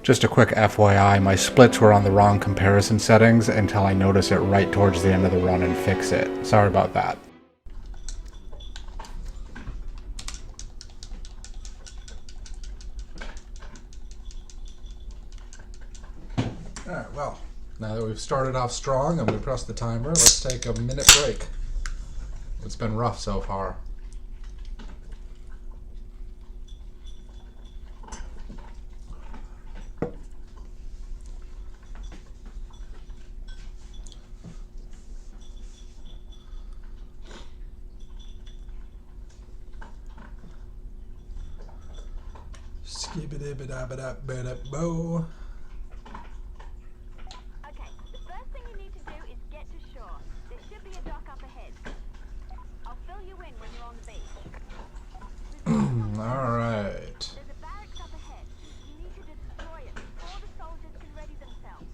Just a quick FYI, my splits were on the wrong comparison settings until I notice it right towards the end of the run and fix it. Sorry about that. Alright, well, now that we've started off strong and we pressed the timer, let's take a minute break. It's been rough so far. Skibidi-bidi-bidi-bidi-bo. Okay, the first thing you need to do is get to shore. There should be a dock up ahead. I'll fill you in when you're on the beach. Alright. There's a barracks up ahead. You need to destroy it before the soldiers can ready themselves.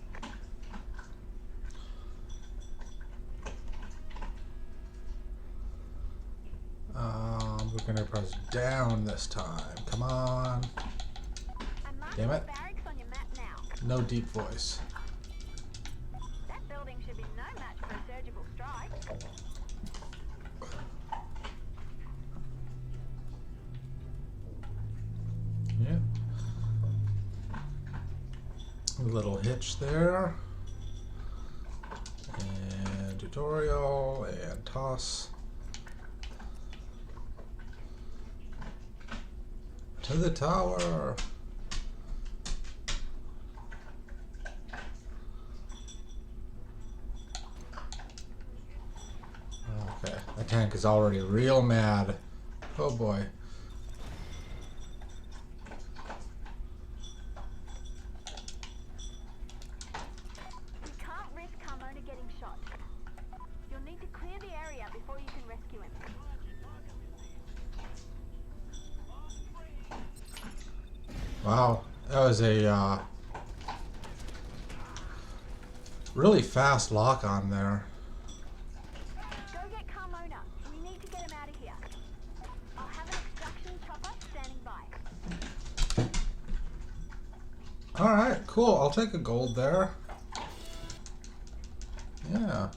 We're gonna press down this time. Come on. I'm marking Damn it. the barracks on your map now. No deep voice. That building should be no match for a surgical strike. Yeah. A little hitch there. And tutorial and toss. To the tower. Okay, that tank is already real mad. Oh boy. You can't risk Carmona getting shot. You'll need to clear the area before you can rescue him. Wow, that was a really fast lock on there. Go get Carmona. We need to get him out of here. I'll have an extraction chopper standing by. Alright, cool. I'll take a gold there. Yeah.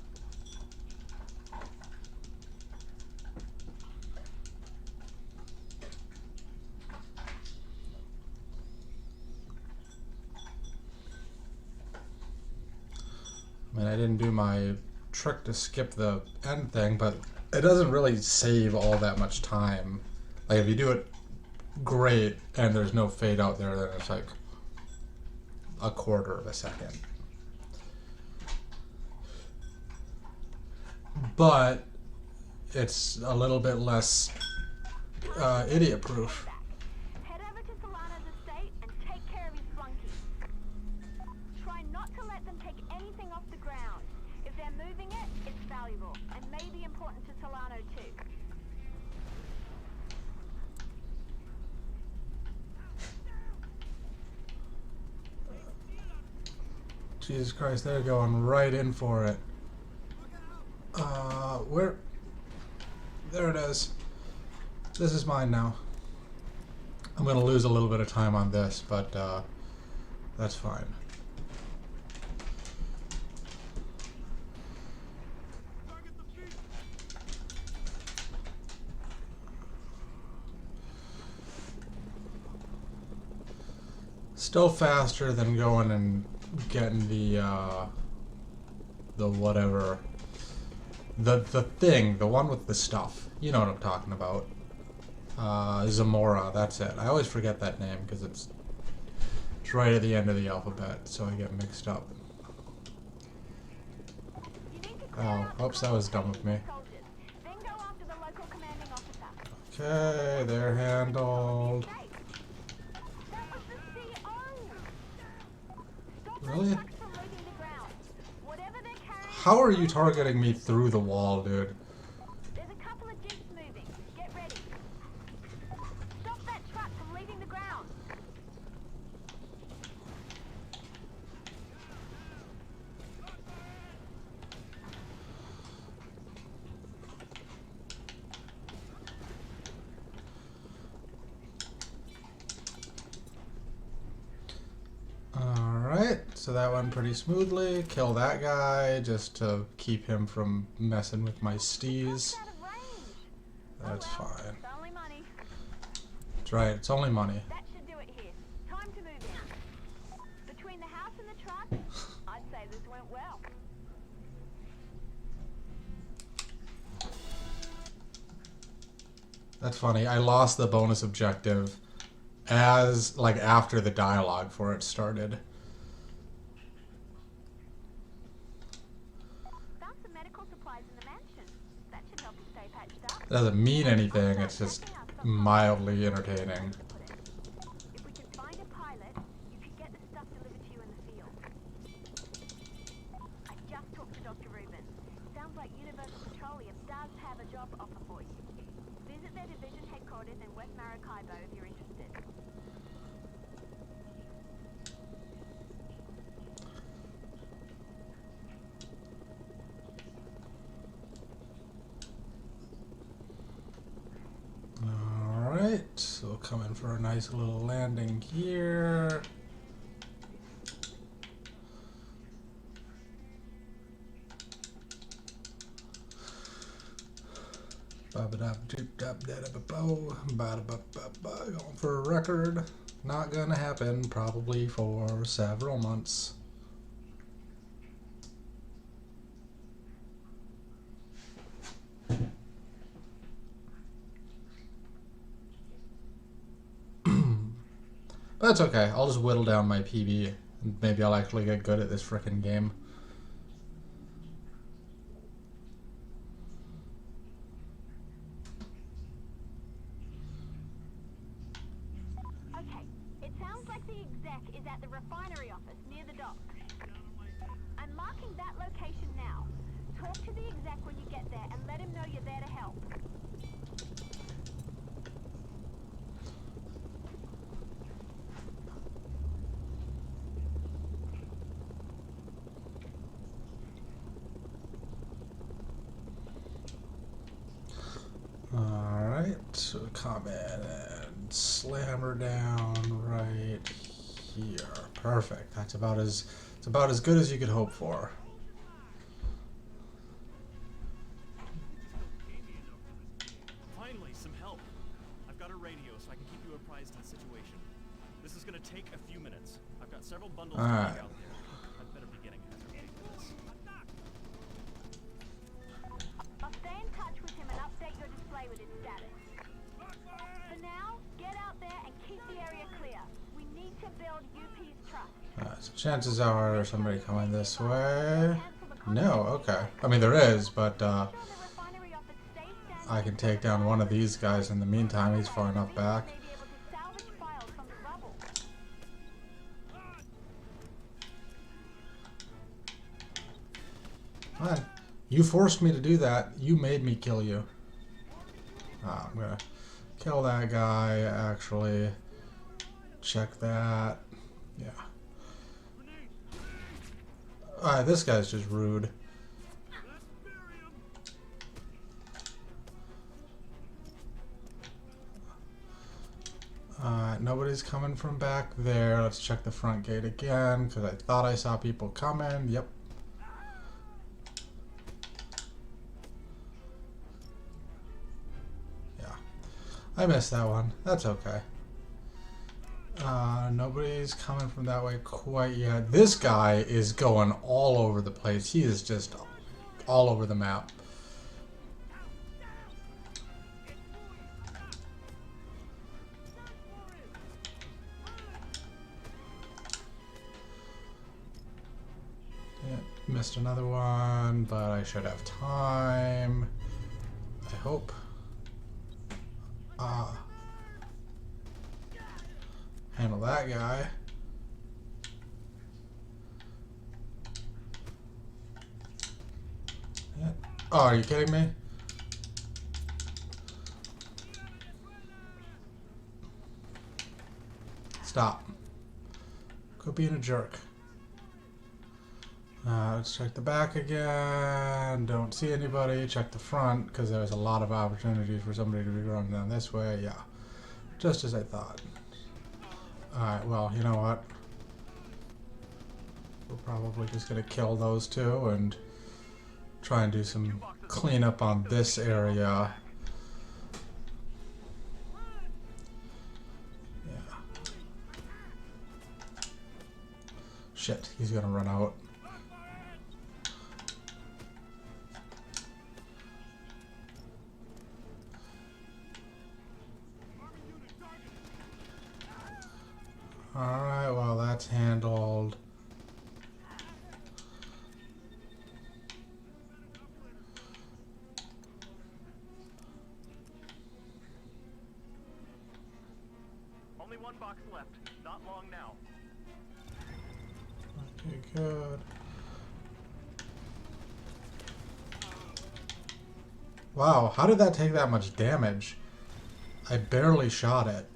I mean, I didn't do my trick to skip the end thing, but it doesn't really save all that much time. Like, if you do it great and there's no fade out there, then it's like a quarter of a second. But it's a little bit less idiot-proof. Head over to Solano's estate and take care of his flunkies. Try not to let them take anything off the ground. If they're moving it, it's valuable and may be important to Solano too. Jesus Christ, they're going right in for it. Where? There it is. This is mine now. I'm gonna lose a little bit of time on this, but that's fine. Still faster than going and getting the whatever, the thing, the one with the stuff. You know what I'm talking about. Zamora, that's it. I always forget that name because it's right at the end of the alphabet, so I get mixed up. Oh, oops, that was dumb of me. Then go after the local commanding officer. Okay, they're handled. That was the CO. Stop Really? those trucks from leaving the ground. Whatever they're carrying. How are you targeting me through the wall, dude? There's a couple of jeeps moving. Get ready. Stop that truck from leaving the ground. to that one pretty smoothly. Kill that guy just to keep him from messing with my stees. Out of range. That's Oh well, fine. it's only money. That's right, it's only money. That should do it here. Time to move in. Between the house and the truck, I'd say this went well. That's funny. I lost the bonus objective as, like, after the dialogue for it started. Found some medical supplies in the mansion. That should help you stay patched up. It doesn't mean anything, it's just mildly entertaining. If we can find a pilot, you can get the stuff delivered to you in the field. I just talked to Dr. Rubin. Sounds like Universal Petroleum does have a job offer for you. Visit their division headquarters in West Maracaibo if you're interested. Alright, so we'll come in for a nice little landing here. Going for a record. Not gonna happen, probably for several months. But that's okay, I'll just whittle down my PB and maybe I'll actually get good at this frickin' game. Okay, it sounds like the exec is at the refinery office near the dock. I'm marking that location now. Talk to the exec when you get there and let him know you're there to help. Alright, so come in and slam her down right here. Perfect. It's about as good as you could hope for. Finally, some help. I've got a radio so I can keep you apprised of the situation. This is gonna take a few minutes. I've got several bundles to Alright. take out there. I'd better be getting hazard for this. I'll stay in touch with him and update your display with his status. For now, get out there and keep the area clear. We need to build UP's trust. So chances are there's somebody coming this way. No, okay. I mean, there is, but I can take down one of these guys in the meantime. He's far enough back. Fine. You forced me to do that. You made me kill you. I'm gonna kill that guy, actually. Check that. Yeah. Alright, this guy's just rude. Nobody's coming from back there. Let's check the front gate again, because I thought I saw people coming. Yep. Yeah. I missed that one. That's okay. Nobody's coming from that way quite yet. This guy is going all over the place. He is just all over the map. Yeah, missed another one, but I should have time. I hope. Handle that guy. Yeah. Oh, are you kidding me? Stop. Quit being a jerk. Let's check the back again. Don't see anybody. Check the front, because there's a lot of opportunities for somebody to be running down this way. Yeah. Just as I thought. Alright, well, you know what? we're probably just gonna kill those two and try and do some cleanup on this area. Yeah. Shit, he's gonna run out. Alright, well that's handled. Only one box left. Not long now. Okay, good. Wow, how did that take that much damage? I barely shot it.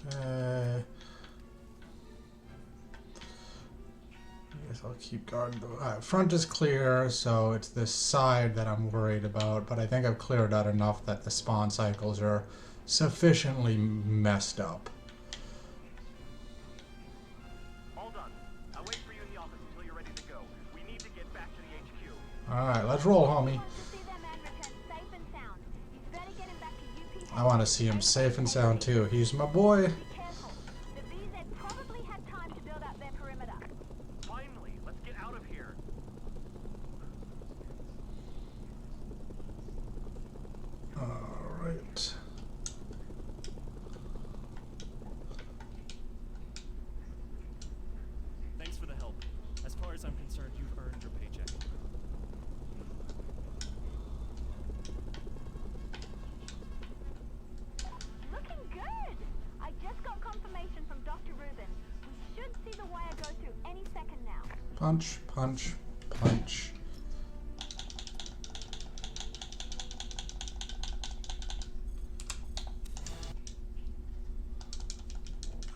Okay. I guess I'll keep guarding. Front is clear, so it's this side that I'm worried about, but I think I've cleared out enough that the spawn cycles are sufficiently messed up. All done. I'll wait for you in the office until you're ready to go. We need to get back to the HQ. Alright, let's roll, homie. To see their man return safe and sound. You better get him back to UP. I want to see him safe and sound too. He's my boy. Be careful. The VZ probably had time to build up their perimeter. Finally, let's get out of here. Alright. Thanks for the help. As far as I'm concerned, you've earned your paycheck. Looking good. I just got confirmation from Dr. Rubin. We should see the wire go through any second now. Punch, punch, punch.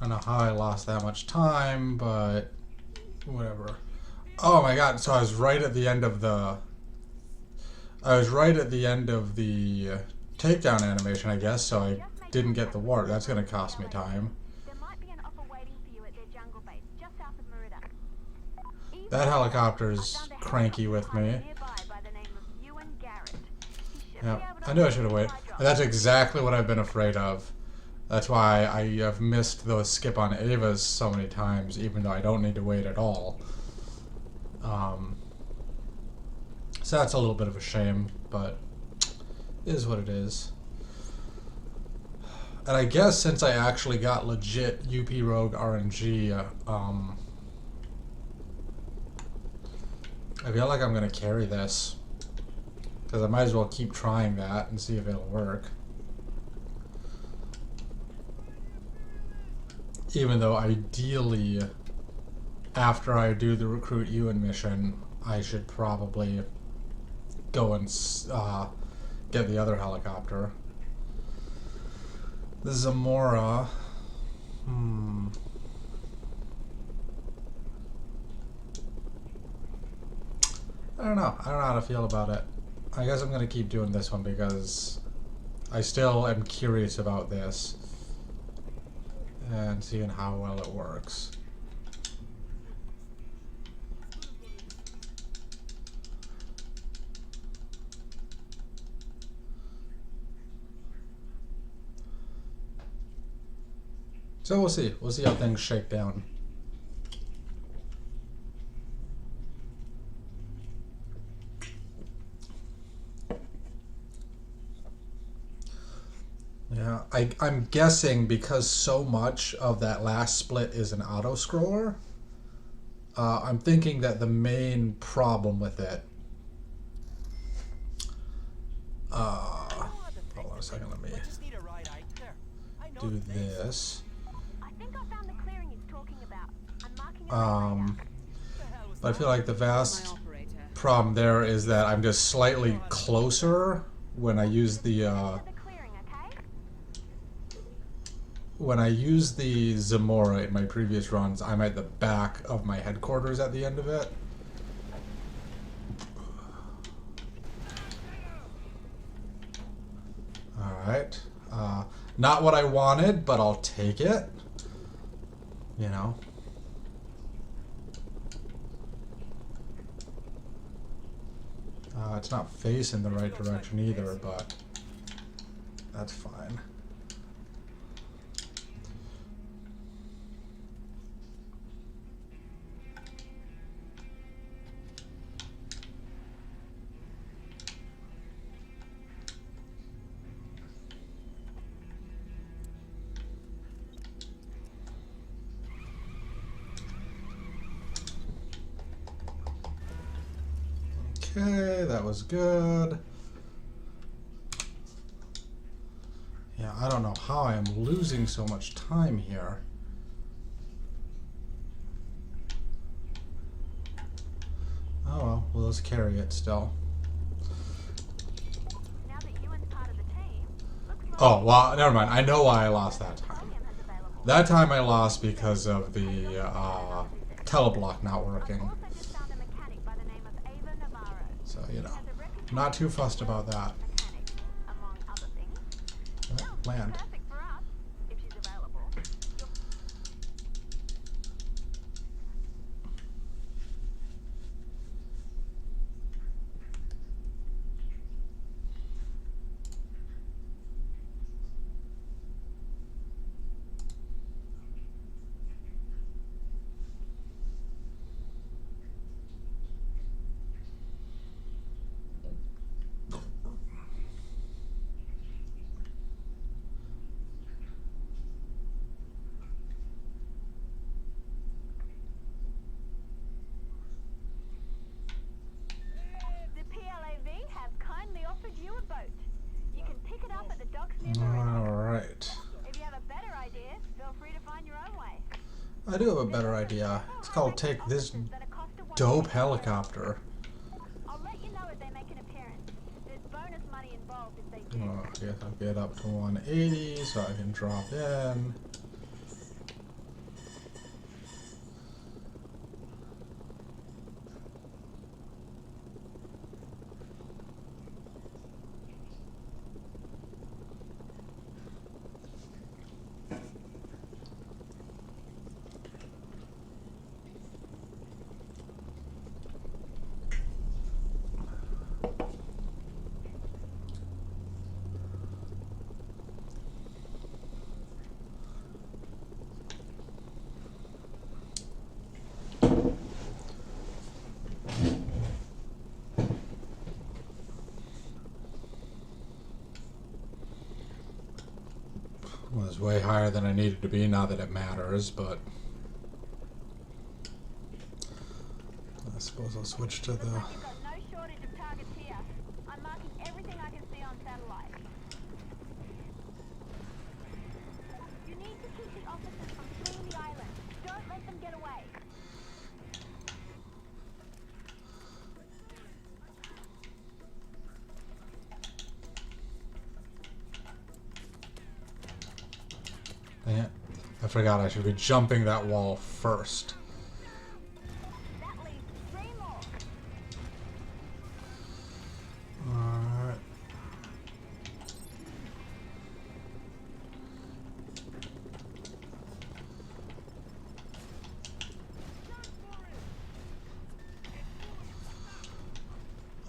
I don't know how I lost that much time, but whatever. Oh my god, so I was right at the end of the... takedown animation, I guess, so I didn't get the warp. That's gonna cost me time. There might be an offer waiting for you at their jungle base, just south of Merida. That helicopter's cranky with me. Nearby by the name of Ewan Garrett. He should Yeah, be able to I knew I should have waited. supply drops. That's exactly what I've been afraid of. That's why I have missed those skip on Ava's so many times, even though I don't need to wait at all. So that's a little bit of a shame, but it is what it is. And I guess since I actually got legit UP Rogue RNG, I feel like I'm gonna carry this. Because I might as well keep trying that and see if it'll work. Even though ideally, after I do the Recruit Ewan mission, I should probably go and get the other helicopter. The Zamora. I don't know. I don't know how to feel about it. I guess I'm going to keep doing this one because I still am curious about this and seeing how well it works. So we'll see. We'll see how things shake down. Yeah, I'm guessing because so much of that last split is an auto-scroller, I'm thinking that the main problem with it... hold on a second, let me do this. I think I found the clearing he's talking about. I'm marking it on the radar. But I feel like the vast problem there is that I'm just slightly closer when I use the... The clearing, okay? when I use the Zamora in my previous runs, I'm at the back of my headquarters at the end of it. Alright. Not what I wanted, but I'll take it. You know? It's not facing the right direction either, but that's fine. Okay, that was good. Yeah, I don't know how I am losing so much time here. Oh well, we'll just carry it still. Now that Ewan's part of the team, looks like Oh, well, never mind. I know why I lost that time. William has available. That time I lost because of the teleblock not working. Also just found a mechanic by the name of Ava Navarro. So, you know, Has a reputation not too as a fussed about that. mechanic, among other things. Sounds Land. perfect for us, if she's available. The PLAV have kindly offered you a boat. You can pick it up at the docks near the river. Alright. If you have a better idea, feel free to find your own way. I do have a better idea. It's called Take This Dope Helicopter. I'll let you know if they make an appearance. There's bonus money involved if they do. Oh, I guess I'll get up to 180 so I can drop in. Was way higher than I needed to be, not that it matters, but I suppose I'll switch to the... You've got no shortage of targets here. I'm marking everything I can see on satellite. You need to keep the officers from fleeing the island. Don't let them get away. Yeah, I forgot I should be jumping that wall first. That leaves 3 more. Alright.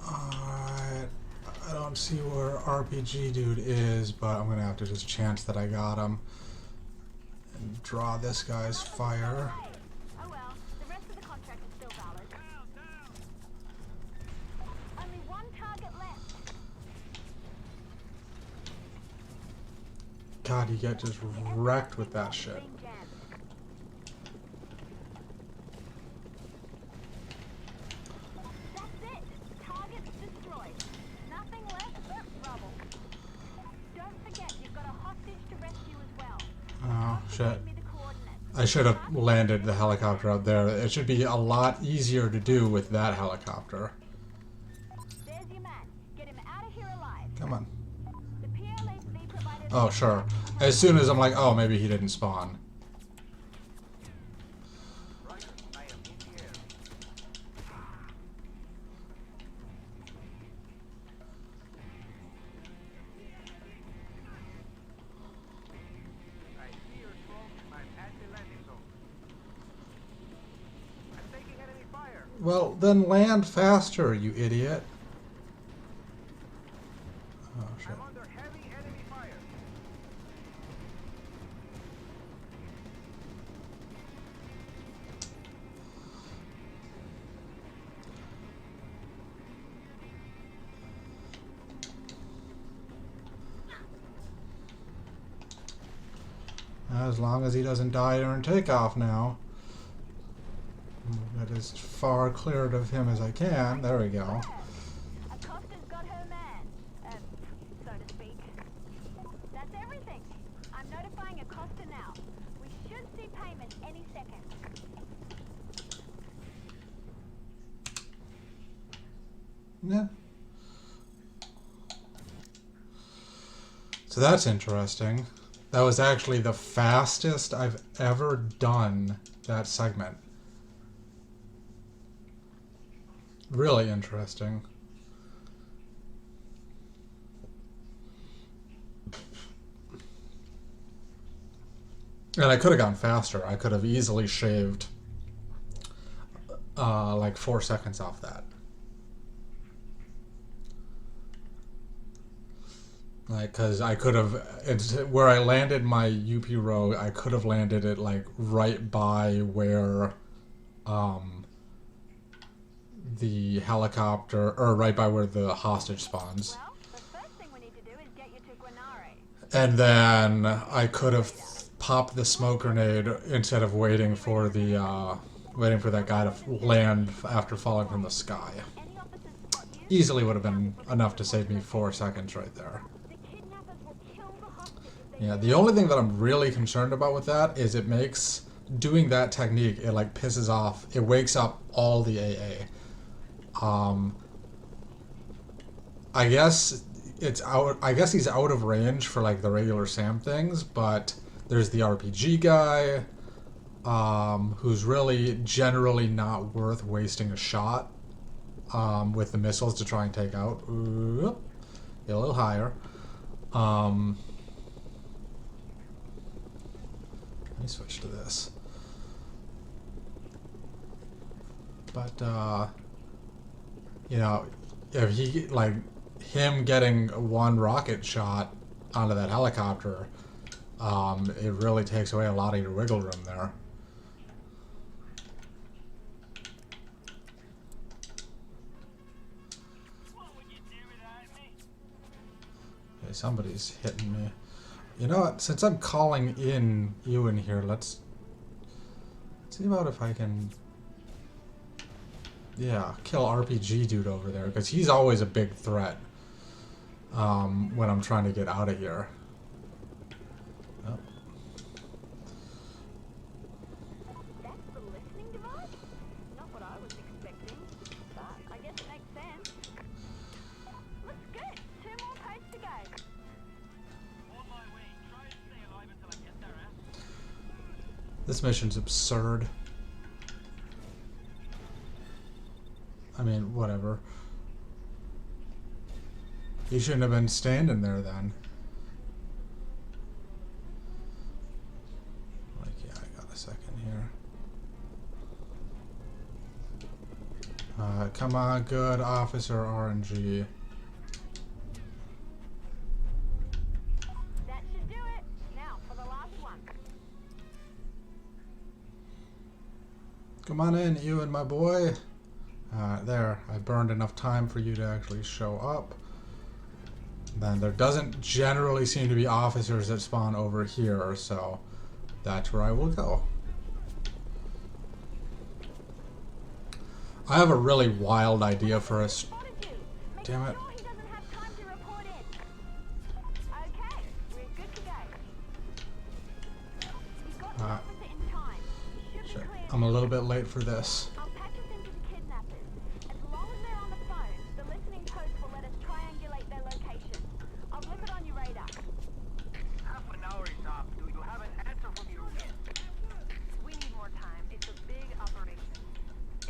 Alright. I don't see where RPG dude is, but I'm gonna have to just chance that I got him. And draw this guy's fire. Oh well, the rest of the contract is still valid. Only 1 target left. God, you get just wrecked with that shit. Being jammed. That's it. Target's destroyed. Nothing left but rubble. Don't forget, you've got a hostage to rescue as well. Oh, shit. Give me the coordinates. I should have landed the helicopter up there. It should be a lot easier to do with that helicopter. There's your man. Get him out of here alive. Come on. The PLAV provided. Oh, sure. As soon as I'm like, oh, maybe he didn't spawn. Right, I am in the air. I see your smoke. I'm at the landing zone. Well, then land faster, you idiot. Oh, shit. I'm under heavy enemy fire. As long as he doesn't die during takeoff now. Get as far cleared of him as I can. There we go. Acosta's got her man, so to speak. That's everything. I'm notifying Acosta now. We should see payment any second. Yeah. So that's interesting. That was actually the fastest I've ever done that segment. Really interesting. And I could have gone faster. I could have easily shaved like 4 seconds off that. Like, because I could have, where I landed my UP row, I could have landed it like right by where the helicopter, or right by where the hostage spawns. Well, the first thing we need to do is get you to Guanare. And then I could have popped the smoke grenade instead of waiting for the that guy to land after falling from the sky. Any officers spot you? Easily would have been enough to save me 4 seconds right there. The kidnappers will kill the hostage if they Yeah, the only thing that I'm really concerned about with that is it makes doing that technique, it like pisses off, it wakes up all the AA. I guess it's out. I guess he's out of range for like the regular SAM things, but there's the RPG guy, who's really generally not worth wasting a shot with the missiles to try and take out. Ooh, get a little higher. Let me switch to this. But you know, if he, like, him getting one rocket shot onto that helicopter, it really takes away a lot of your wiggle room there. Okay, somebody's hitting me. You know what? Since I'm calling in you in here, let's see about if I can... Yeah, kill RPG dude over there, because he's always a big threat when I'm trying to get out of here. Oh. That's the listening device? Not what I was expecting, but I guess it makes sense. Looks good. 2 more posts to go. On my way. Try and stay alive until I get there, eh? This mission's absurd. I mean, whatever. He shouldn't have been standing there then. Like, yeah, I got a second here. Come on, good officer RNG. That should do it. Now for the last one. Come on in, you and my boy. There, I burned enough time for you to actually show up. Then there doesn't generally seem to be officers that spawn over here, so that's where I will go. I have a really wild idea for us. Spotted you. Make Damn it. sure he doesn't have time to report in. Okay, we're good to go. We got the officer in time. He should be Shit, clear. I'm a little bit late for this. I'll patch us into the kidnappers. As long as they're on the phone, the listening post will let us triangulate their location. I'll flip it on your radar. Half an hour is up. Do you have an answer from your end? We need more time. It's a big operation.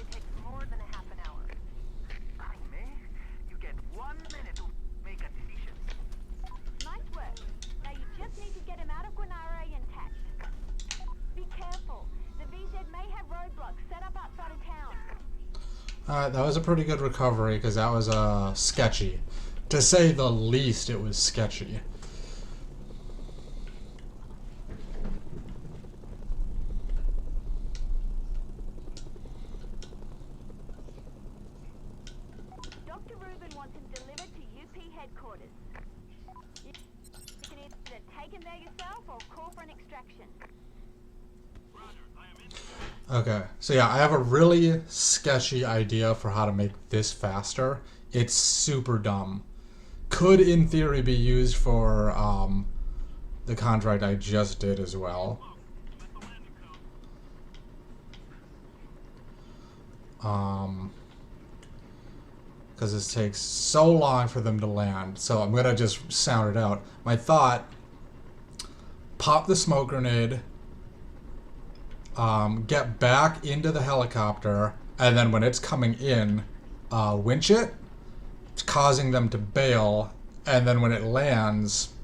It takes more than a half an hour. Jaime, you get 1 minute to make a decision. Nice work. Now you just need to get him out of Guanare intact. Be careful. The VZ may have roadblocks set up outside of That was a pretty good recovery because that was sketchy. To say the least, it was sketchy. Dr. Rubin wants him delivered to UP headquarters. You can either take him there yourself or call for an extraction. Okay, so yeah, I have a really sketchy idea for how to make this faster. It's super dumb. Could, in theory, be used for the contract I just did as well. Because this takes so long for them to land. So I'm going to just sound it out. My thought, pop the smoke grenade, get back into the helicopter, and then when it's coming in, winch it, causing them to bail, and then when it lands,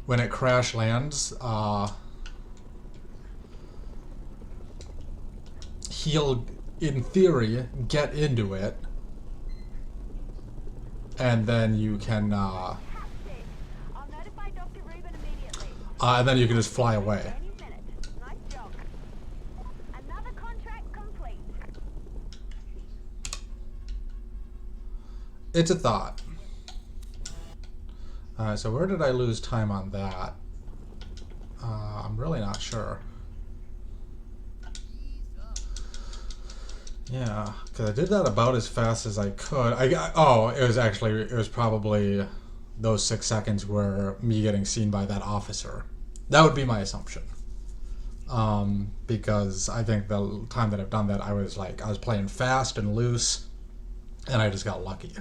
when it crash lands, he'll, in theory, get into it, and then you can, I'll notify Dr. Rubin immediately. and then you can just fly away. Any minute. Nice job. Another contract complete. It's a thought. Alright, so where did I lose time on that? I'm really not sure. Yeah, because I did that about as fast as I could. It was probably those 6 seconds were me getting seen by that officer. That would be my assumption. Because I think the time that I've done that, I was playing fast and loose, and I just got lucky.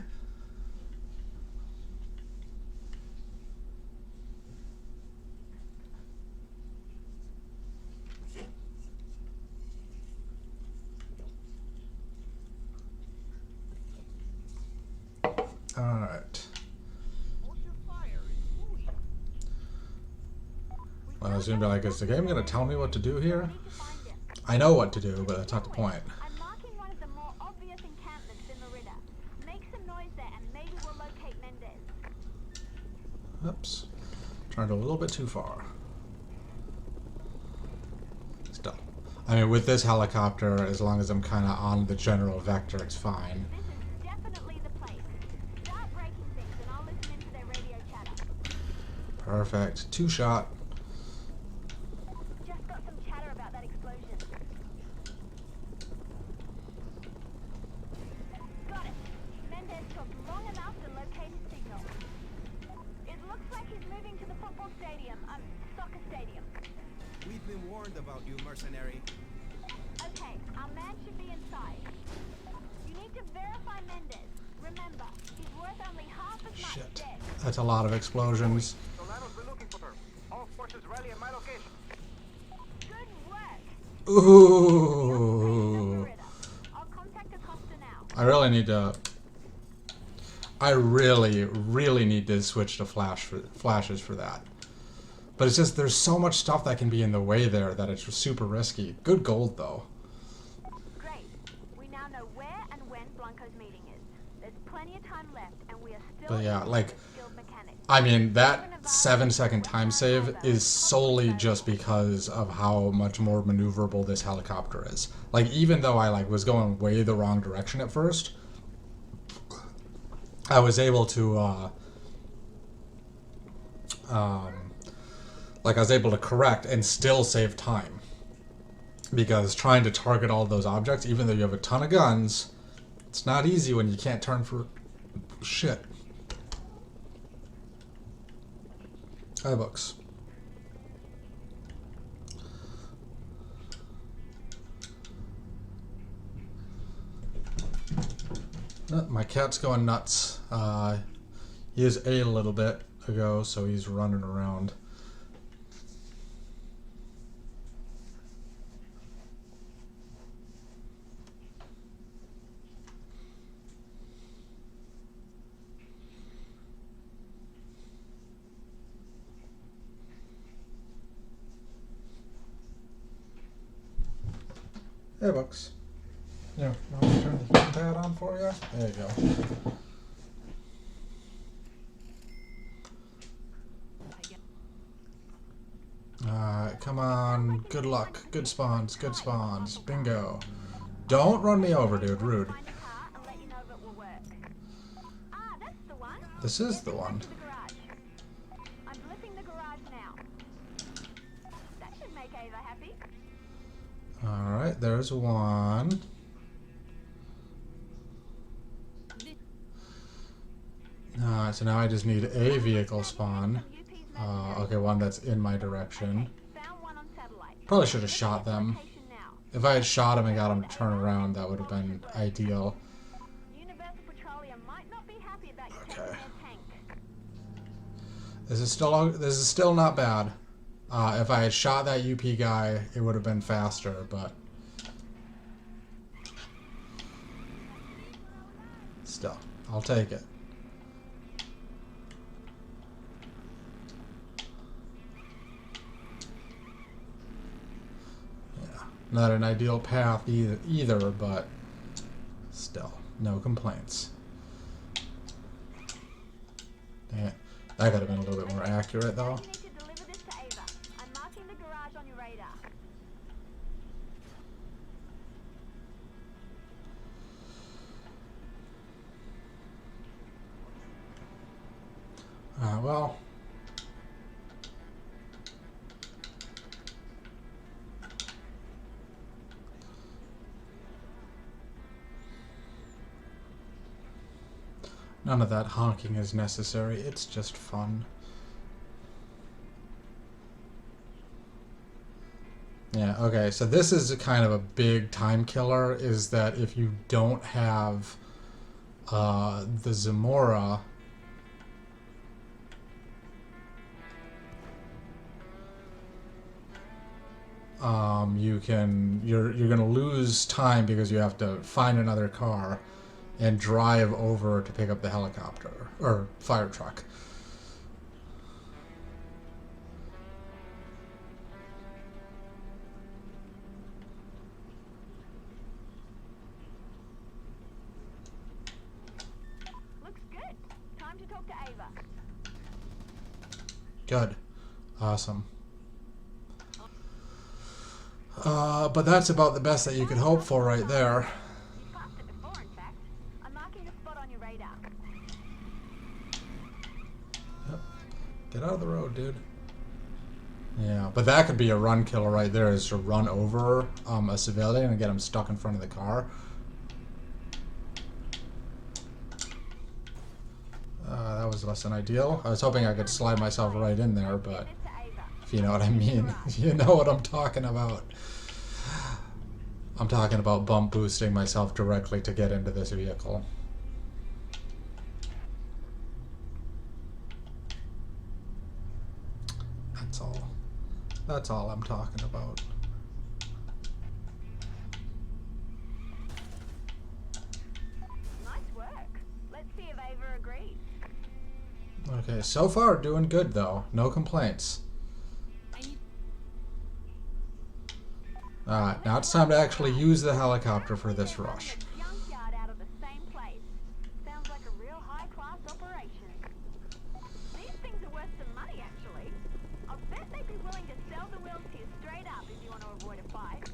Alright. Well, I was gonna be like, is the game gonna tell me what to do here? I know what to do, but that's not the point. I'm marking one of the more obvious encampments in Merida. Make some noise there and maybe we'll locate Mendez. Oops. Turned a little bit too far. Still. I mean, with this helicopter, as long as I'm kind of on the general vector, it's fine. This is definitely the place. Start breaking things and I'll listen into their radio chatter. Perfect. 2-shot. Just got some chatter about that explosion. Got it. Mendez took long enough to locate his signal. It looks like he's moving to the football stadium, soccer stadium. We've been warned about you, mercenary. Okay, our man should be inside. You need to verify Mendez. Remember, he's worth only half as much Shit. dead. That's a lot of explosions. Soldados, we're looking for her. All forces rally at my location. Good work. Ooh. Merida. I'll contact Acosta now. I really need to switch to flashes for that. But it's just, there's so much stuff that can be in the way there that it's super risky. Good gold, though. Great. We now know where and when Blanco's meeting is. There's plenty of time left, and we are still But yeah, in like, skilled mechanics. I mean, that 7-second time save is solely just because of how much more maneuverable this helicopter is. Like, even though I was going way the wrong direction at first, I was able to I was able to correct and still save time. Because trying to target all those objects, even though you have a ton of guns, it's not easy when you can't turn for shit. Hi, books. My cat's going nuts. He just ate a little bit ago, so he's running around. Hey, Bucks. Yeah, you want me to turn the heating pad on for you? There you go. Come on. Good luck. Good spawns. Good spawns. Bingo. Don't run me over, dude. Rude. Find your car and let you know if it will work. Ah, that's the one. This is the one. To the garage. I'm blipping the garage now. That should make Ava happy. Alright, there's one. So now I just need a vehicle spawn. Okay, one that's in my direction. Found one on satellite. Probably should have shot them. Location now. If I had shot him and got him to turn around, that would have been ideal. Universal Petroleum might not be happy about you taking Okay. their tank. This is still not bad. If I had shot that UP guy, it would have been faster, but still, I'll take it. Not an ideal path either, but still, no complaints. Dang it. That could have been a little bit more accurate, though. You need to deliver this to Ava. I'm marking the garage on your radar. Well. None of that honking is necessary, it's just fun. Yeah, okay, so this is a kind of a big time killer, is that if you don't have the Zamora, you're gonna lose time because you have to find another car and drive over to pick up the helicopter or fire truck. Looks good. Time to talk to Ava. Good. Awesome. But that's about the best that you could hope for right there. You passed it before, in fact. I'm marking the spot on your radar. Yep. Get out of the road, dude. Yeah, but that could be a run killer right there, is to run over a civilian and get him stuck in front of the car. That was less than ideal. I was hoping I could slide myself right in there, but This to Ava. if you know what I mean. You know what I'm talking about. I'm talking about bump boosting myself directly to get into this vehicle. That's all. That's all I'm talking about. Nice work. Let's see if Ava agrees. Okay, so far doing good though. No complaints. Alright, now it's time to actually use the helicopter for this rush. Junkyard out of the same place. Sounds like a real high-class operation. These things are worth some money, actually. I'll bet they'd be willing to sell the wheels to you straight up if you want to avoid a fight.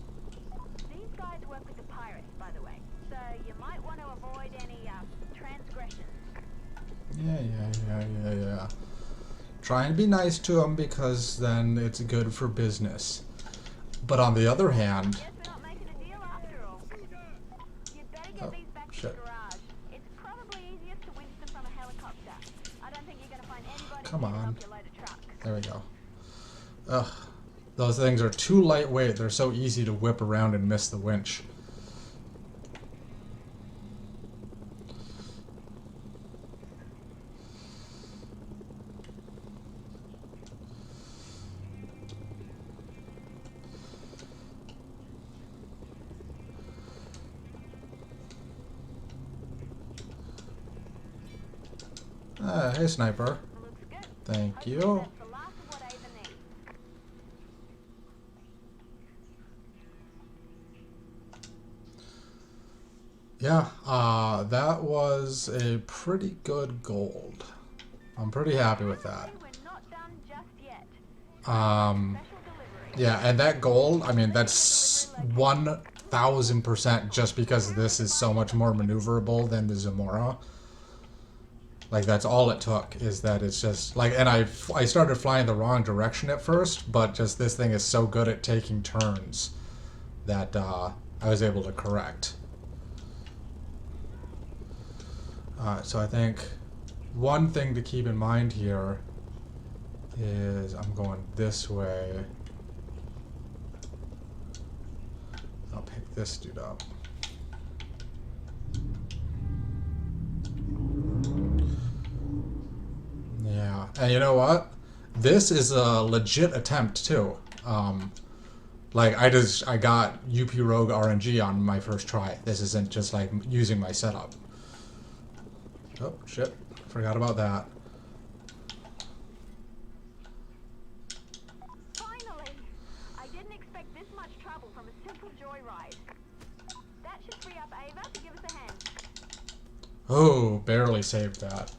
These guys work with the pirates, by the way, so you might want to avoid any transgressions. Yeah. Try and be nice to them because then it's good for business. But on the other hand... Guess we're not making a deal after all. You'd better get these back to shit. the garage. It's probably easiest to winch them from a helicopter. I don't think you're going to find anybody Come who can on. help you load a truck. There we go. Ugh. Those things are too lightweight. They're so easy to whip around and miss the winch. Hey, sniper. Looks good. Thank Hopefully you. that's the last of what Ava needs. Yeah, that was a pretty good gold. I'm pretty happy with that. We're not done just yet. Um, Special delivery. yeah, and that gold, I mean, that's 1000% just because this is so much more maneuverable than the Zamora. Like, that's all it took, is that it's just, like, and I started flying the wrong direction at first, but just this thing is so good at taking turns that I was able to correct. So I think one thing to keep in mind here is I'm going this way. I'll pick this dude up. Yeah, and you know what? This is a legit attempt too. Like I got UP Rogue RNG on my first try. This isn't just like using my setup. Oh shit! Forgot about that. Finally! I didn't expect this much trouble from a simple joyride. That should free up Ava to give us a hand. Oh, barely saved that.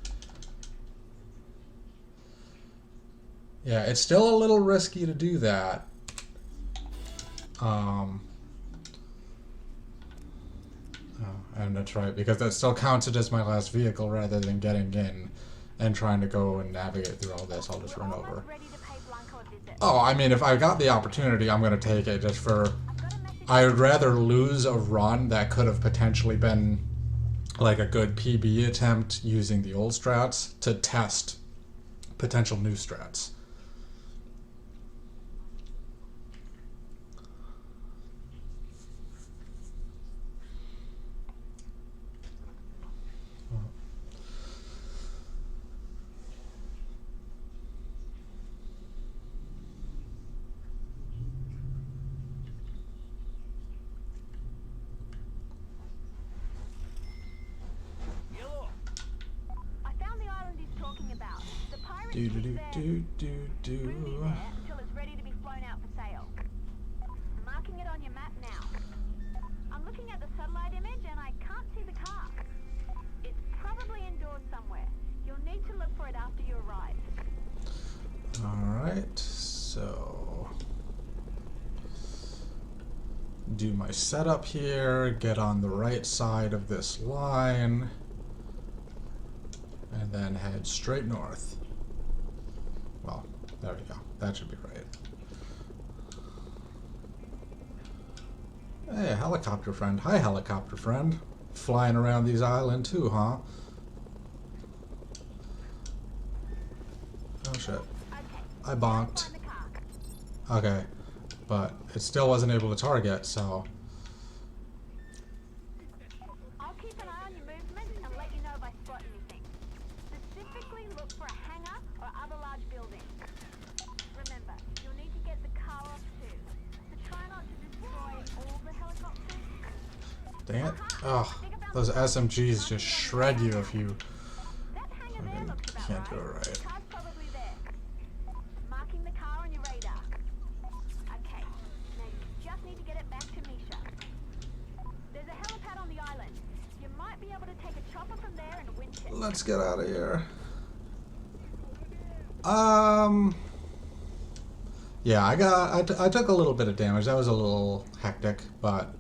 Yeah, it's still a little risky to do that. And that's right, because that still counted as my last vehicle rather than getting in and trying to go and navigate through all this. I'll just run over. Ready to pay Blanco a visit. Oh, I mean, if I got the opportunity, I'm going to take it just for... I would rather lose a run that could have potentially been like a good PB attempt using the old strats to test potential new strats. I found the island he's talking about. The pirates Do keep do their do do do booty do. there until it's ready to be flown out for sale. Marking it on your map now. I'm looking at the satellite image and I can't see the car. It's probably indoors somewhere. You'll need to look for it after you arrive. Alright, so do my setup here, get on the right side of this line, and then head straight north. Well, there we go. That should be right. Hey, helicopter friend. Hi, helicopter friend. Flying around these islands too, huh? Oh shit. I bonked. Find the car. Okay, but it still wasn't able to target, so... I'll keep an eye on your movement and let you know if I spot anything. Specifically look for a hangar or other large buildings. Remember, you'll need to get the car off too. So try not to destroy all the helicopters. Dang it. Oh, those SMGs just shred you if you That hangar there looks about can't do it right. right. The car's probably there. Marking the car on your radar. Okay, now you just need to get it back to Misha. There's a helipad on the island. You might be able to take a chopper from there and winch it. Let's get out of here. Yeah, I took a little bit of damage. That was a little hectic, but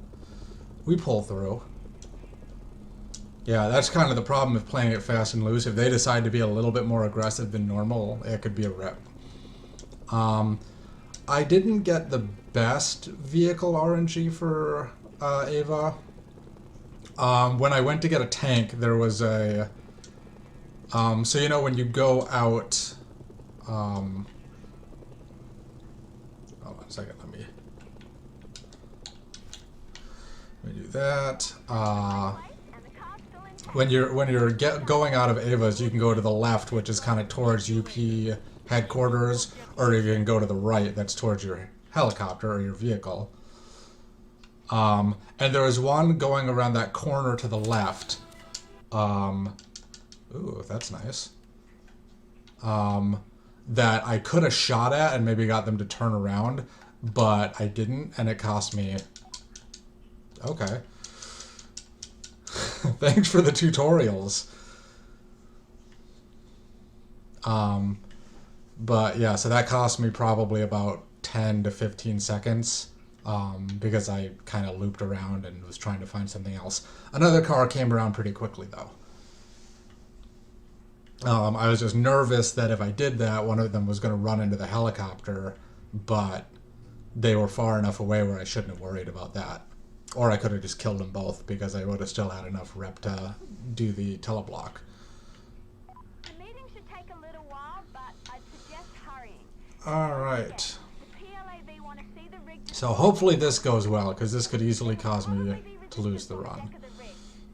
we pull through. Yeah, that's kind of the problem with playing it fast and loose. If they decide to be a little bit more aggressive than normal, it could be a rip. I didn't get the best vehicle RNG for Ava. When I went to get a tank, there was a... so you know when you go out... hold on a second, let me do that. When you're going out of Ava's, you can go to the left, which is kind of towards UP headquarters, or you can go to the right, that's towards your helicopter or your vehicle. And there was one going around that corner to the left. Ooh, that's nice. That I could have shot at and maybe got them to turn around, but I didn't, and it cost me... Okay. Thanks for the tutorials. But yeah, so that cost me probably about 10 to 15 seconds because I kind of looped around and was trying to find something else. Another car came around pretty quickly though. I was just nervous that if I did that, one of them was going to run into the helicopter, but they were far enough away where I shouldn't have worried about that. Or I could have just killed them both because I would have still had enough rep to do the teleblock. The meeting should take a little while, but I'd suggest hurrying. Alright. The PLAV want to see the rig. So hopefully this goes well, because this could easily cause me to lose the run.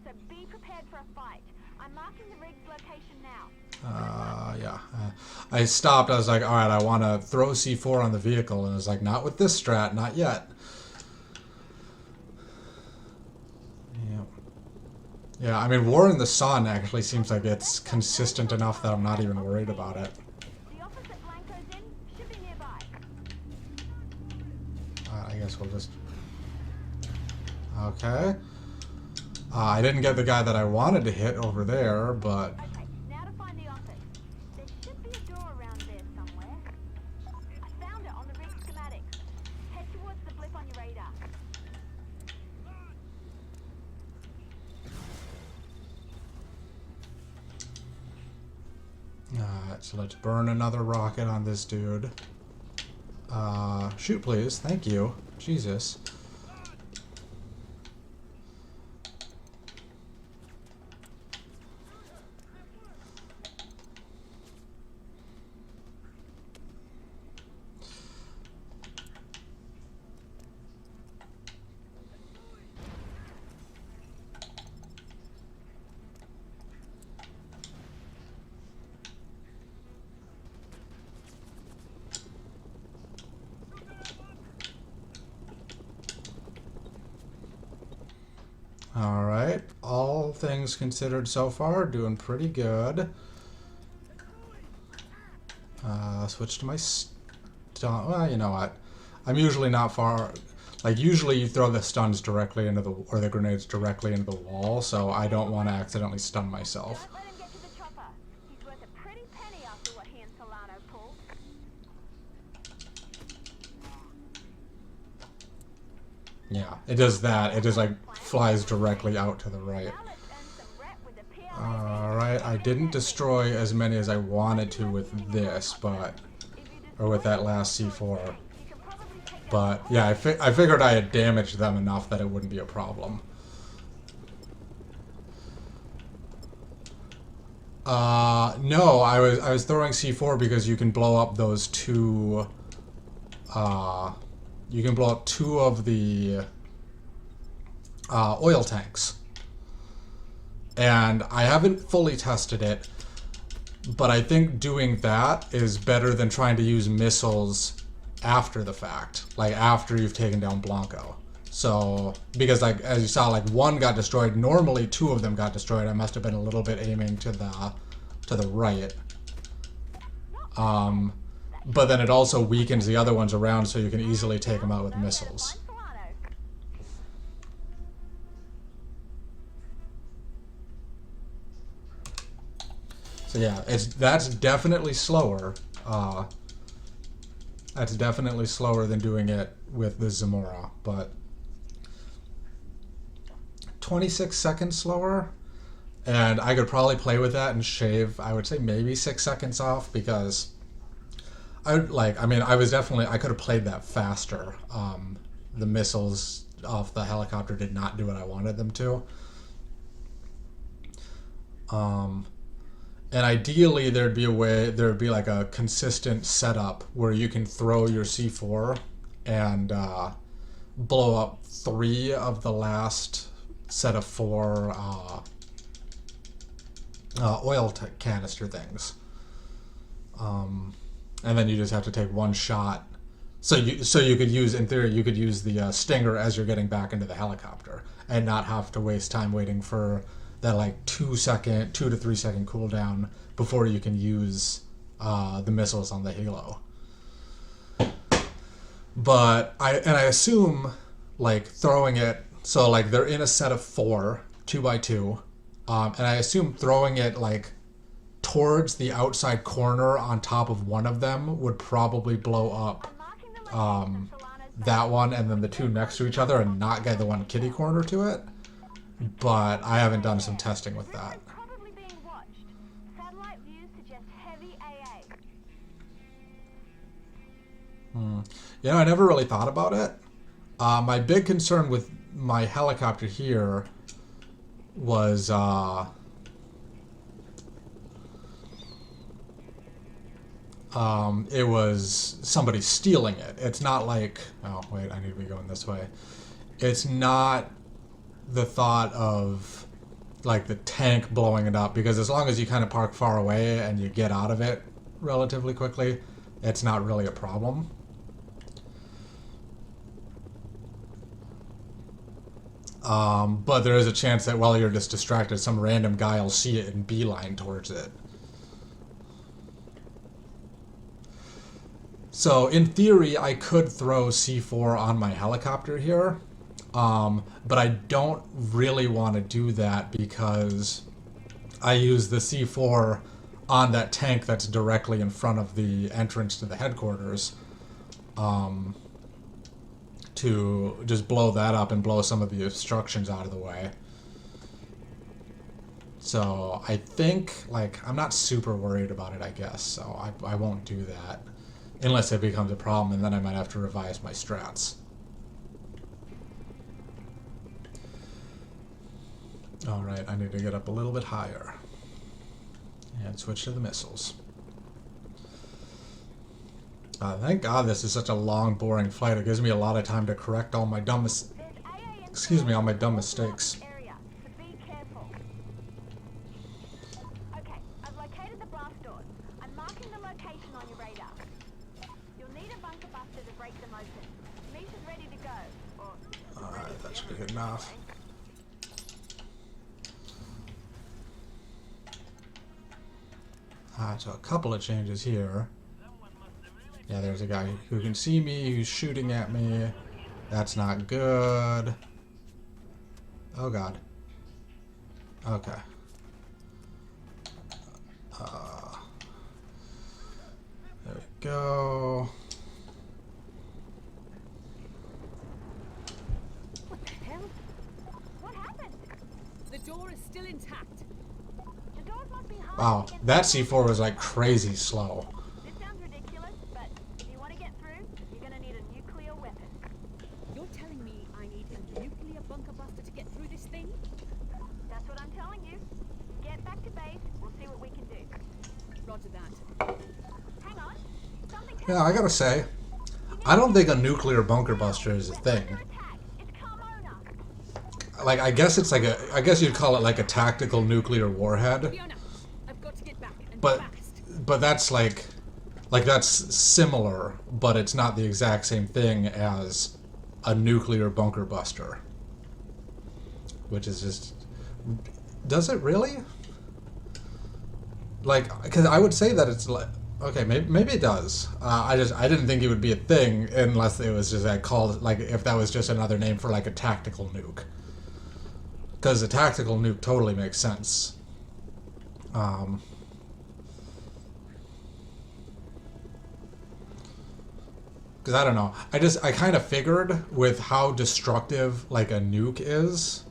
So be prepared for a fight. I'm marking the rig's location now. Yeah. I stopped. I was like, alright, I want to throw C4 on the vehicle. And I was like, not with this strat, not yet. Yeah. Yeah, I mean, War in the Sun actually seems like it's consistent enough that I'm not even worried about it. The office that Blanco's in should be nearby. I guess we'll just... Okay. I didn't get the guy that I wanted to hit over there, but... Okay, now to find the office. There should be a door around there somewhere. I found it on the rig schematics. Head towards the blip on your radar. Alright, so let's burn another rocket on this dude. Shoot please, thank you. Jesus. Alright, all things considered so far, doing pretty good. Switch to my stun. Well, you know what? I'm usually not far. Like, usually you throw the stuns directly into the, or the grenades directly into the wall, so I don't want to accidentally stun myself. Don't let him get to the chopper. He's worth a pretty penny after what he and Solano pulled. Yeah, it does that. It just, like, flies directly out to the right. Now let's earn some rep with the PLAV. Alright, I didn't destroy as many as I wanted to with this, but... Or with that last C4. You can probably take But, yeah, I figured I had damaged them enough that it wouldn't be a problem. No, I was throwing C4 because you can blow up those two... you can blow up two of the... oil tanks. And I haven't fully tested it, but I think doing that is better than trying to use missiles after the fact, like after you've taken down Blanco. So, because like, as you saw, like one got destroyed, normally two of them got destroyed. I must have been a little bit aiming to the right. But then it also weakens the other ones around so you can easily take them out with missiles. So yeah, that's definitely slower. That's definitely slower than doing it with the Zamora, but 26 seconds slower, and I could probably play with that and shave, I would say maybe 6 seconds off, because I could have played that faster. The missiles off the helicopter did not do what I wanted them to. And ideally there'd be like a consistent setup where you can throw your C4 and blow up 3 of the last set of 4 oil canister things. And then you just have to take one shot. So you could use, in theory, you could use the Stinger as you're getting back into the helicopter and not have to waste time waiting for that like 2 to 3 second cooldown before you can use the missiles on the Halo. But I assume like throwing it, so like they're in a set of 4 2x2, and I assume throwing it like towards the outside corner on top of one of them would probably blow up that one and then the two next to each other and not get the one kitty corner to it. But I haven't done some testing with that. Probably being watched. Satellite views suggest heavy AA. You know, I never really thought about it. My big concern with my helicopter here was it was somebody stealing it. It's not like, oh wait, I need to be going this way. It's not the thought of like the tank blowing it up, because as long as you kind of park far away and you get out of it relatively quickly, it's not really a problem. But there is a chance that while you're just distracted, some random guy will see it and beeline towards it. So in theory, I could throw C4 on my helicopter here, but I don't really want to do that because I use the C4 on that tank that's directly in front of the entrance to the headquarters to just blow that up and blow some of the obstructions out of the way. So I think, like, I'm not super worried about it, I guess, so I won't do that. Unless it becomes a problem, and then I might have to revise my strats. Alright, I need to get up a little bit higher. And switch to the missiles. Thank God this is such a long, boring flight. It gives me a lot of time to correct all my dumb all my dumb mistakes. Area, so be careful. Okay, I've located the blast doors. I'm marking the location on your radar. You'll need a bunker buster to break them open. Misha's ready to go. Or Alright, that should be good enough. Alright, so a couple of changes here. Yeah, there's a guy who can see me, who's shooting at me. That's not good. Oh god. Okay. There we go. What the hell? what happened? The door is still intact. The doors must be hard. Wow, that C4 was like crazy slow. This sounds ridiculous, but if you want to get through, you're going to need a nuclear weapon. You're telling me I need a nuclear bunker buster to get through this thing? That's what I'm telling you. Get back to base. We'll see what we can do. Roger that. Hang on. Something Yeah, I gotta say, I don't think a nuclear bunker buster is a thing. under attack. It's Carmona. Like, I guess it's like I guess you'd call it like a tactical nuclear warhead. Fiona, I've got to get back and But fast. but that's like that's similar, but it's not the exact same thing as a nuclear bunker buster. Which is just, does it really? Like, because I would say that it's like, okay, maybe it does. I didn't think it would be a thing unless it was just like called, like, if that was just another name for like a tactical nuke. Because a tactical nuke totally makes sense. Because I don't know, I kind of figured with how destructive like a nuke is,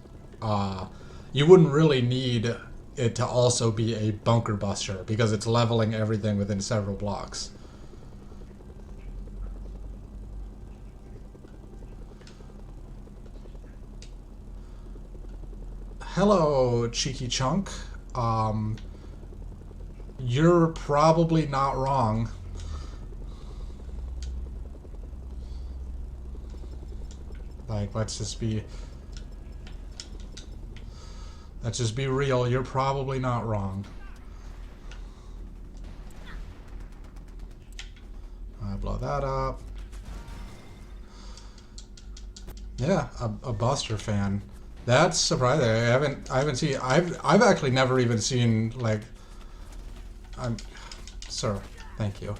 you wouldn't really need it to also be a bunker buster because it's leveling everything within several blocks. Hello, Cheeky Chunk. You're probably not wrong. Like, let's just be real. You're probably not wrong. I blow that up. Yeah, a Buster fan. That's surprising. I've actually never even seen, like, sir, thank you.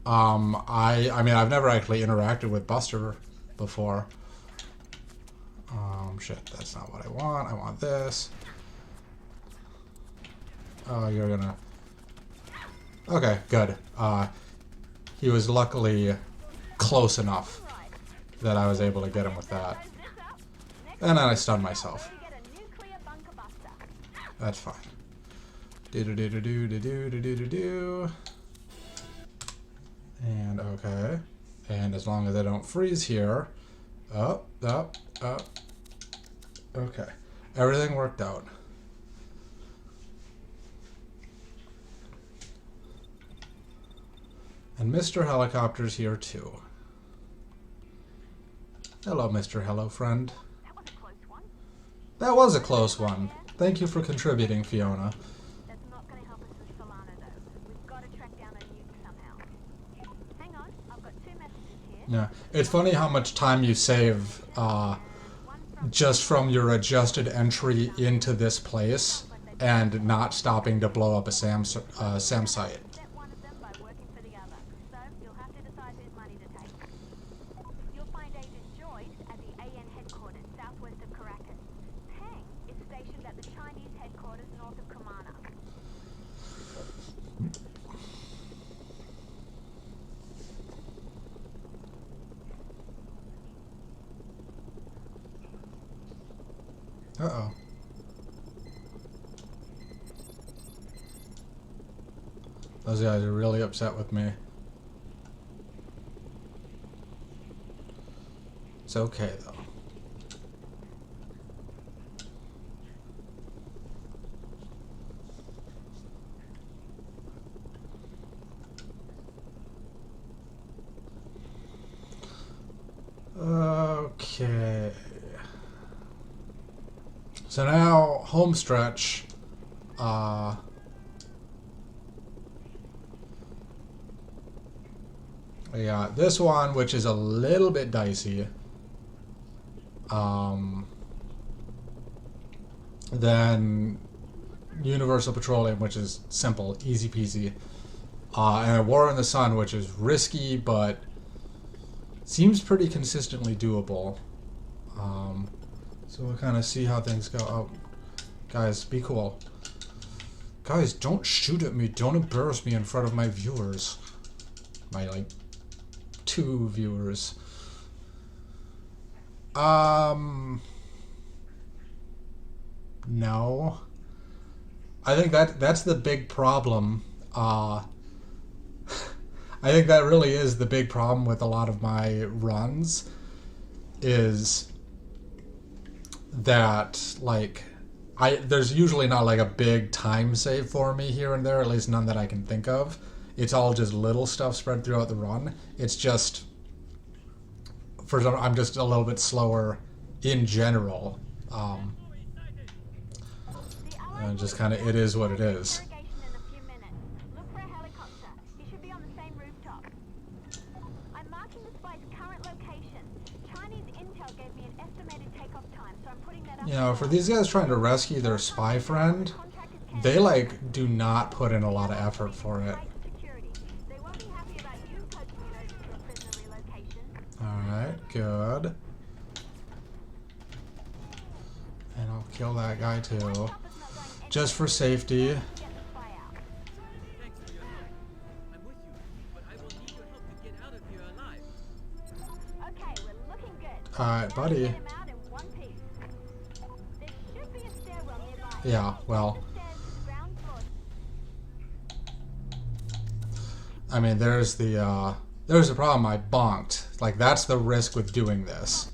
I mean, I've never actually interacted with Buster before. shit, that's not what I want. I want this. Oh, you're gonna... Okay, good. He was luckily close enough that I was able to get him with that. And then I stunned myself. That's fine. Do-do-do-do-do-do-do-do-do-do. And okay. And as long as I don't freeze here. Up, up, up. Okay. Everything worked out. And Mr. Helicopter's here too. Hello, Mr. Hello Friend. That was a close one. That was a close one. Thank you for contributing, Fiona. That's not going to help us with Solana, though. We've got to track down a nuke somehow. Hang on, I've got 2 messages here. Yeah, it's funny how much time you save just from your adjusted entry into this place and not stopping to blow up a SAM site. Set one of them by working for the other. So you'll have to decide whose money to take. You'll find Agent Joyce at the AN headquarters southwest of Caracas. Peng is stationed at the Chinese headquarters north of Kumana. Uh-oh. Those guys are really upset with me. It's okay, though. Okay. So now, home stretch. We got this one, which is a little bit dicey. Then Universal Petroleum, which is simple, easy peasy. And War in the Sun, which is risky, but seems pretty consistently doable. So we'll kind of see how things go. Oh, guys, be cool. Guys, don't shoot at me. Don't embarrass me in front of my viewers. My, like, 2 viewers. No. I think that's the big problem. I think that really is the big problem with a lot of my runs, is that, like, there's usually not like a big time save for me here and there, at least none that I can think of. It's all just little stuff spread throughout the run. It's just, I'm just a little bit slower in general. And just kind of, it is what it is. Look for a helicopter. He should be on the same rooftop. I'm marking the spy's current location. Chinese intel gave me an estimated takeoff time, so I'm putting that up. You know, for these guys trying to rescue their spy friend, they, like, do not put in a lot of effort for it. They won't be happy about you poking your nose into a prisoner relocation. Alright, good. And I'll kill that guy too. Just for safety. Get the spy out. Thanks for your help. I'm with you, but I will need your help to get out of here alive. Okay, we're looking good. Alright, buddy. Get him out in one piece. There should be a stairwell nearby. Yeah, well, Stairs to the ground floor. I mean, there's the problem. I bonked. Like, that's the risk with doing this.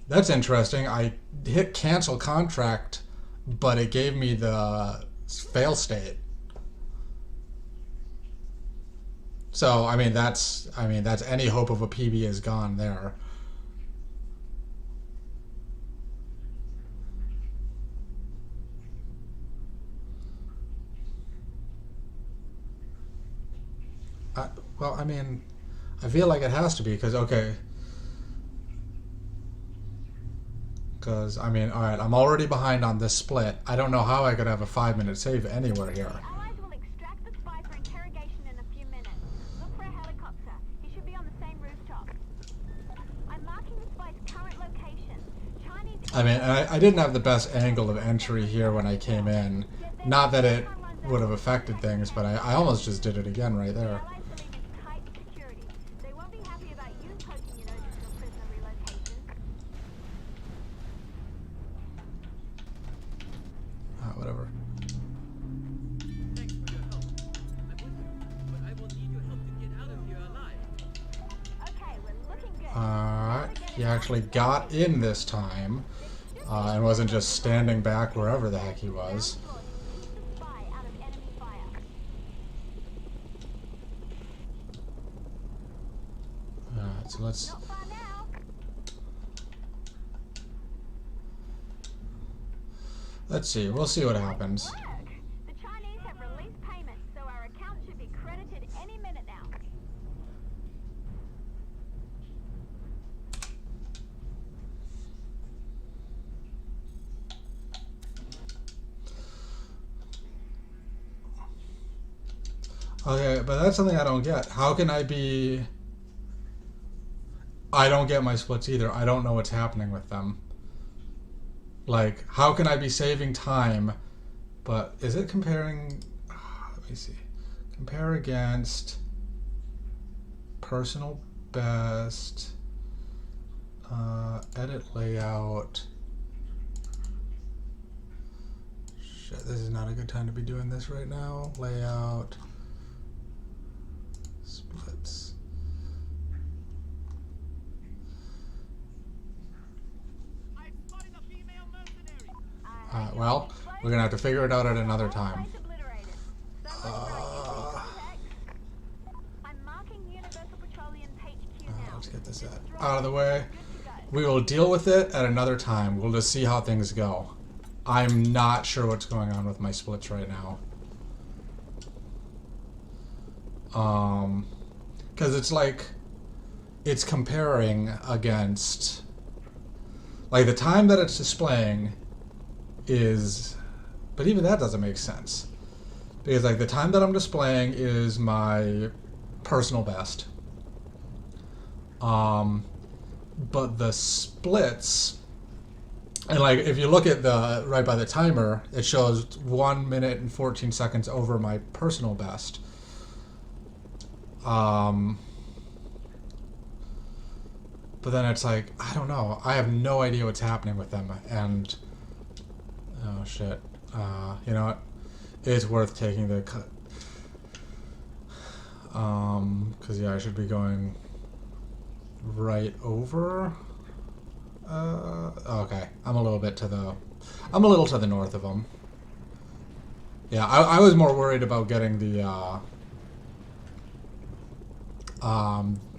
That's interesting. I hit cancel contract, but it gave me the fail state. So, I mean, that's any hope of a PB is gone there. Well, I mean, I feel like it has to be, because, okay. Because, I mean, alright, I'm already behind on this split. I don't know how I could have a 5-minute save anywhere here. Allies will extract the spy for interrogation in a few minutes. Look for a helicopter. He should be on the same rooftop. I'm marking the spy's current location. I mean, I didn't have the best angle of entry here when I came in. Not that it would have affected things, but I almost just did it again right there. Allies believe in tight security. They won't be happy about you poking your nose into a prisoner relocation. Whatever. Thanks for your help. I'm with you, but I will need your help to get out of here alive. Okay, we're looking good. Alright, he actually got in this time, and wasn't just standing back wherever the heck he was. Spy out of enemy fire. Alright, so let's... Not far now. Let's see, we'll see what happens. Work. The Chinese have released payments, so our account should be credited any minute now. Okay, but that's something I don't get. How can I be... I don't get my splits either. I don't know what's happening with them. Like, how can I be saving time, but is it comparing... let me see. Compare against personal best, edit layout. Shit, this is not a good time to be doing this right now. Layout. Splits. I spotted a female mercenary. Well, we're gonna have to figure it out at another time. Place obliterated. So much for context. I'm marking Universal Petroleum's HQ now. Let's get this Destroy out of the way. Good to go. We will deal with it at another time. We'll just see how things go. I'm not sure what's going on with my splits right now. Because it's like, it's comparing against, like the time that it's displaying is, but even that doesn't make sense. Because like the time that I'm displaying is my personal best. But the splits, and like if you look at the right by the timer, it shows 1 minute and 14 seconds over my personal best. But then it's like, I don't know. I have no idea what's happening with them. And oh shit. You know what? It's worth taking the cut. Because yeah, I should be going right over. Okay, I'm a little to the north of them. Yeah, I was more worried about getting the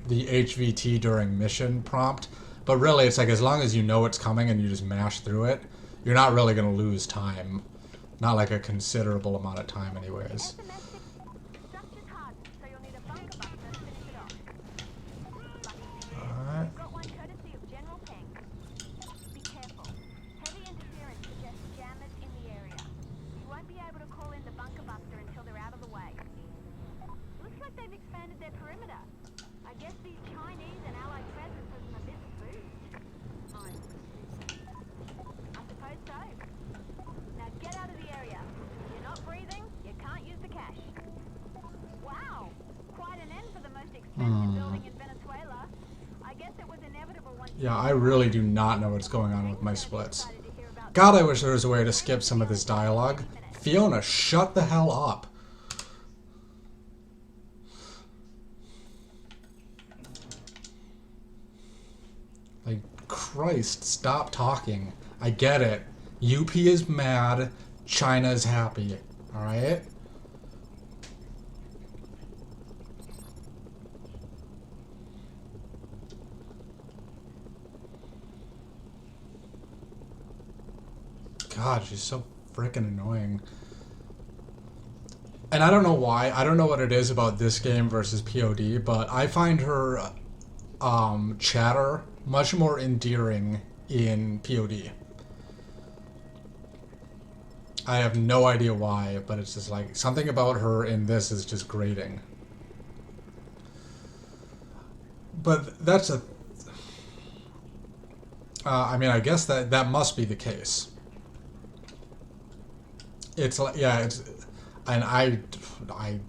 HVT during mission prompt, but really it's like as long as you know it's coming and you just mash through it, you're not really going to lose time. Not like a considerable amount of time anyways. Structure's hardened, so you'll need a bunker buster to finish it off. Alright. We've got one courtesy of General Peng. Be careful. Heavy interference suggests jammers in the area. You won't be able to call in the bunker buster until they're out of the way. Looks like they've expanded their perimeter. I guess these Chinese and allied presence was a bit boost. I suppose so. Now get out of the area. If you're not breathing, you can't use the cash. Wow, quite an end for the most expensive building in Venezuela. I guess it was inevitable once. Yeah, I really do not know what's going on with my splits. God, I wish there was a way to skip some of this dialogue. Fiona, shut the hell up. Like, Christ, stop talking. I get it. UP is mad, China's happy. Alright? God, she's so freaking annoying. And I don't know why. I don't know what it is about this game versus POD, but I find her chatter much more endearing in POD. I have no idea why, but it's just like something about her in this is just grating. But that's I mean, I guess that must be the case. It's like, yeah, it's, and I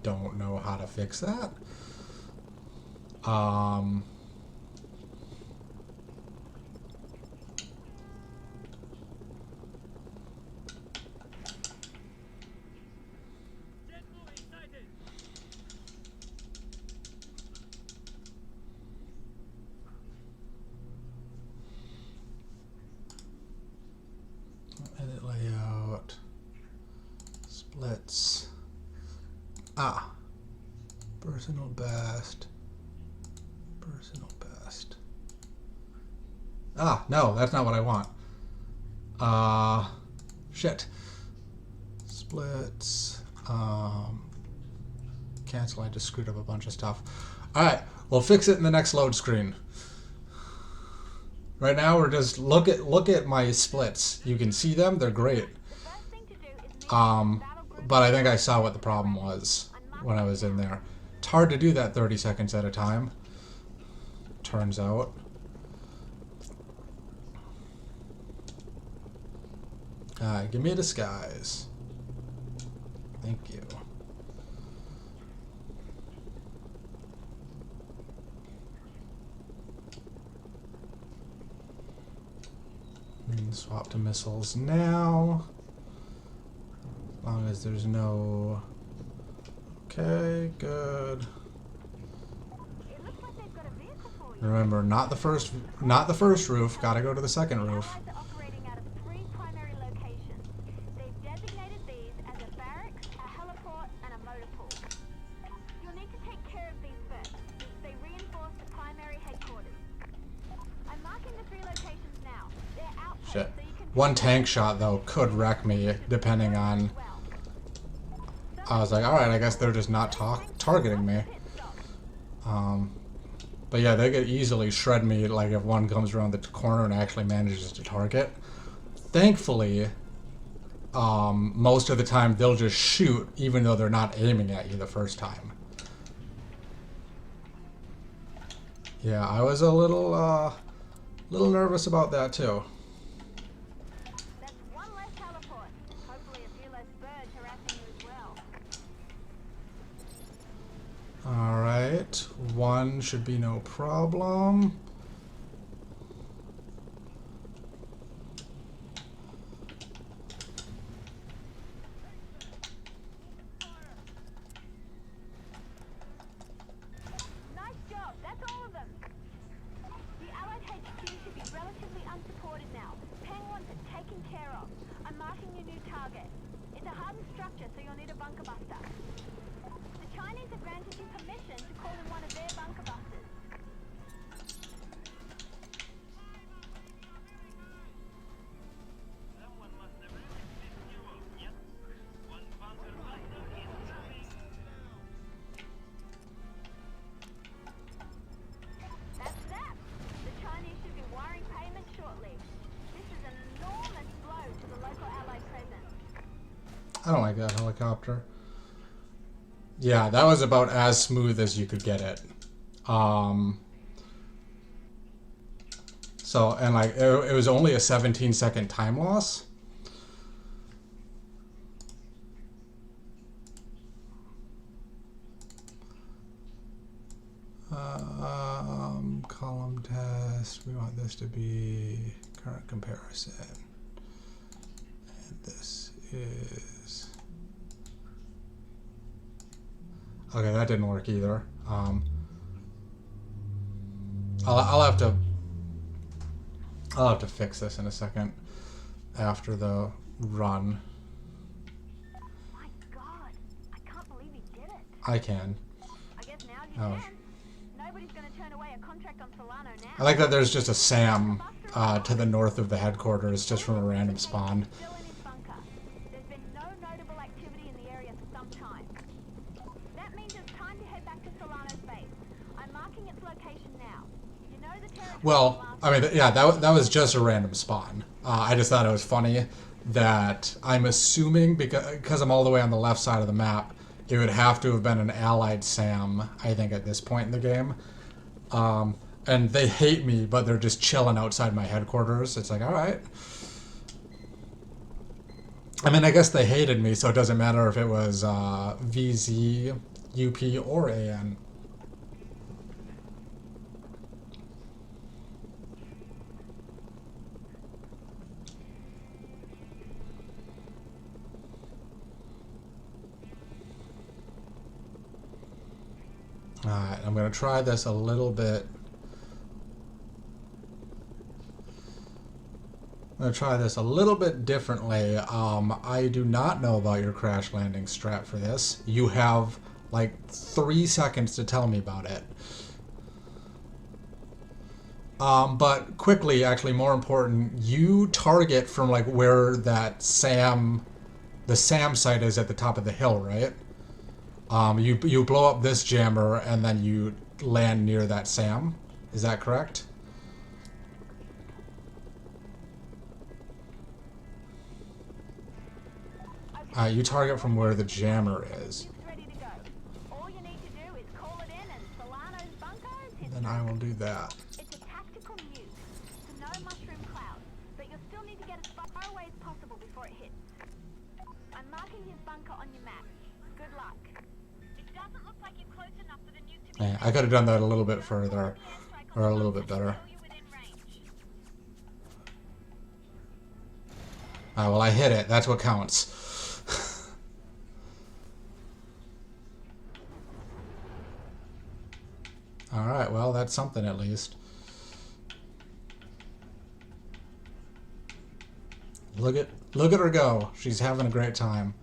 don't know how to fix that. Edit layout. Splits. Ah. Personal best. Personal best. Ah, no, that's not what I want. Shit. Splits. Cancel, I just screwed up a bunch of stuff. Alright, we'll fix it in the next load screen. Right now we're just look at my splits. You can see them, they're great. But I think I saw what the problem was when I was in there. It's hard to do that 30 seconds at a time, turns out. Give me a disguise. Thank you. Swap to missiles now. As long as there's no... Okay, good. Remember, not the first roof. Gotta go to the second roof. Shit. One tank shot, though, could wreck me, depending on... I was like, alright, I guess they're just not targeting me. But yeah, they could easily shred me, like, if one comes around the corner and actually manages to target. Thankfully, most of the time, they'll just shoot, even though they're not aiming at you the first time. Yeah, I was a little nervous about that, too. Alright, one should be no problem. Nice job, that's all of them. The Allied HQ should be relatively unsupported now. Penguins are taken care of. I'm marking your new target. It's a hardened structure, so you'll need a bunker buster. The Chinese have granted you permission to call in one of their bunker busters. That's that. The Chinese should be wiring payment shortly. This is an enormous blow to the local Allied presence. I don't like that helicopter. Yeah, that was about as smooth as you could get it. So, and like, it was only a 17-second time loss. Column test, we want this to be current comparison. And this is... Okay, that didn't work either. I'll have to fix this in a second after the run. My God, I can't believe he did it. I can. I guess now you can. Nobody's going to turn away a contract on Solano now. I like that there's just a SAM to the north of the headquarters, just from a random spawn. Still in his bunker. There's been no notable activity in the area for some time. That means it's time to head back to Solano's base. I'm marking its location now. You know the territory. Well, I mean, yeah, that was just a random spawn. I just thought it was funny that I'm assuming, because I'm all the way on the left side of the map, it would have to have been an allied SAM, I think, at this point in the game. And they hate me, but they're just chilling outside my headquarters. It's like, all right. I mean, I guess they hated me, so it doesn't matter if it was VZ, UP, or AN. Alright, I'm going to try this a little bit. I'm going to try this a little bit differently. I do not know about your crash landing strat for this. You have like 3 seconds to tell me about it. But quickly, actually more important, you target from like where that the SAM site is at the top of the hill, right? You blow up this jammer and then you land near that SAM. Is that correct? You target from where the jammer is. Then I will do that. It's a tactical nuke, so no mushroom cloud, but you'll still need to get as far away as possible before it hits. I'm marking his bunker on your map. Good luck. It doesn't look like you're close enough for the nuke to be... I could have done that a little bit further, or a little bit better. Well, I hit it. That's what counts. Alright, well, that's something at least. Look at her go. She's having a great time.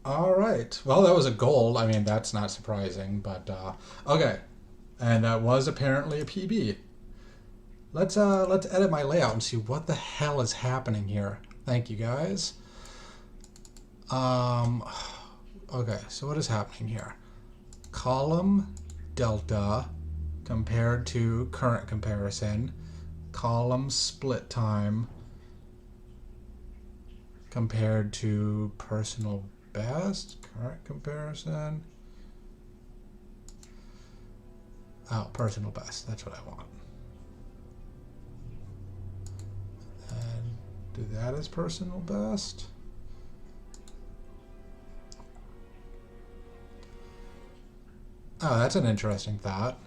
Alright. Well, that was a gold. I mean, that's not surprising, but okay. And that was apparently a PB. Let's edit my layout and see what the hell is happening here. Thank you, guys. Okay, so what is happening here? Column delta compared to current comparison. Column split time compared to personal best. Current comparison. Oh, personal best. That's what I want. Do that as personal best. Oh, that's an interesting thought.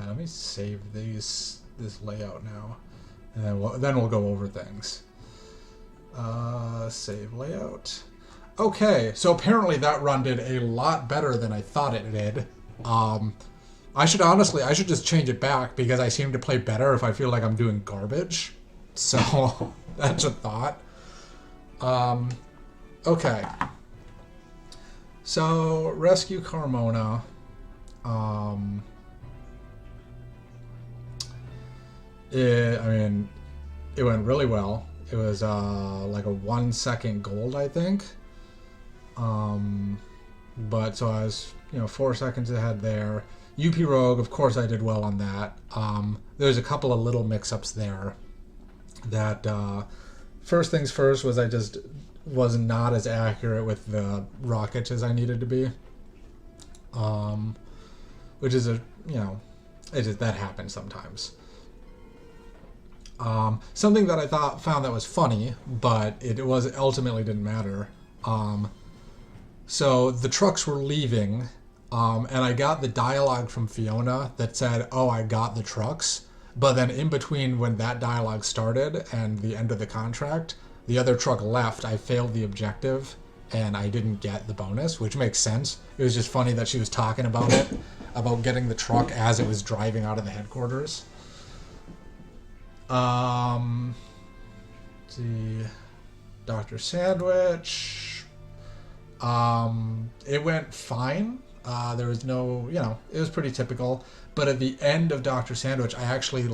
Let me save this layout now, and then we'll go over things. Save layout. Okay, so apparently that run did a lot better than I thought it did. I should just change it back because I seem to play better if I feel like I'm doing garbage. So that's a thought. Okay. So rescue Carmona. I mean, it went really well. It was like a 1 second gold, I think. But so I was 4 seconds ahead there. UP Rogue, of course, I did well on that. There's a couple of little mix-ups there. That first things first was I just was not as accurate with the rockets as I needed to be, which is that happens sometimes. Something that I found that was funny, but it ultimately didn't matter. So the trucks were leaving, and I got the dialogue from Fiona that said, "Oh, I got the trucks." But then in between when that dialogue started and the end of the contract, the other truck left. I failed the objective and I didn't get the bonus, which makes sense. It was just funny that she was talking about it, about getting the truck as it was driving out of the headquarters. Let's see, Dr. Sandwich. It went fine. There was no, it was pretty typical. But at the end of Dr. Sandwich, I actually,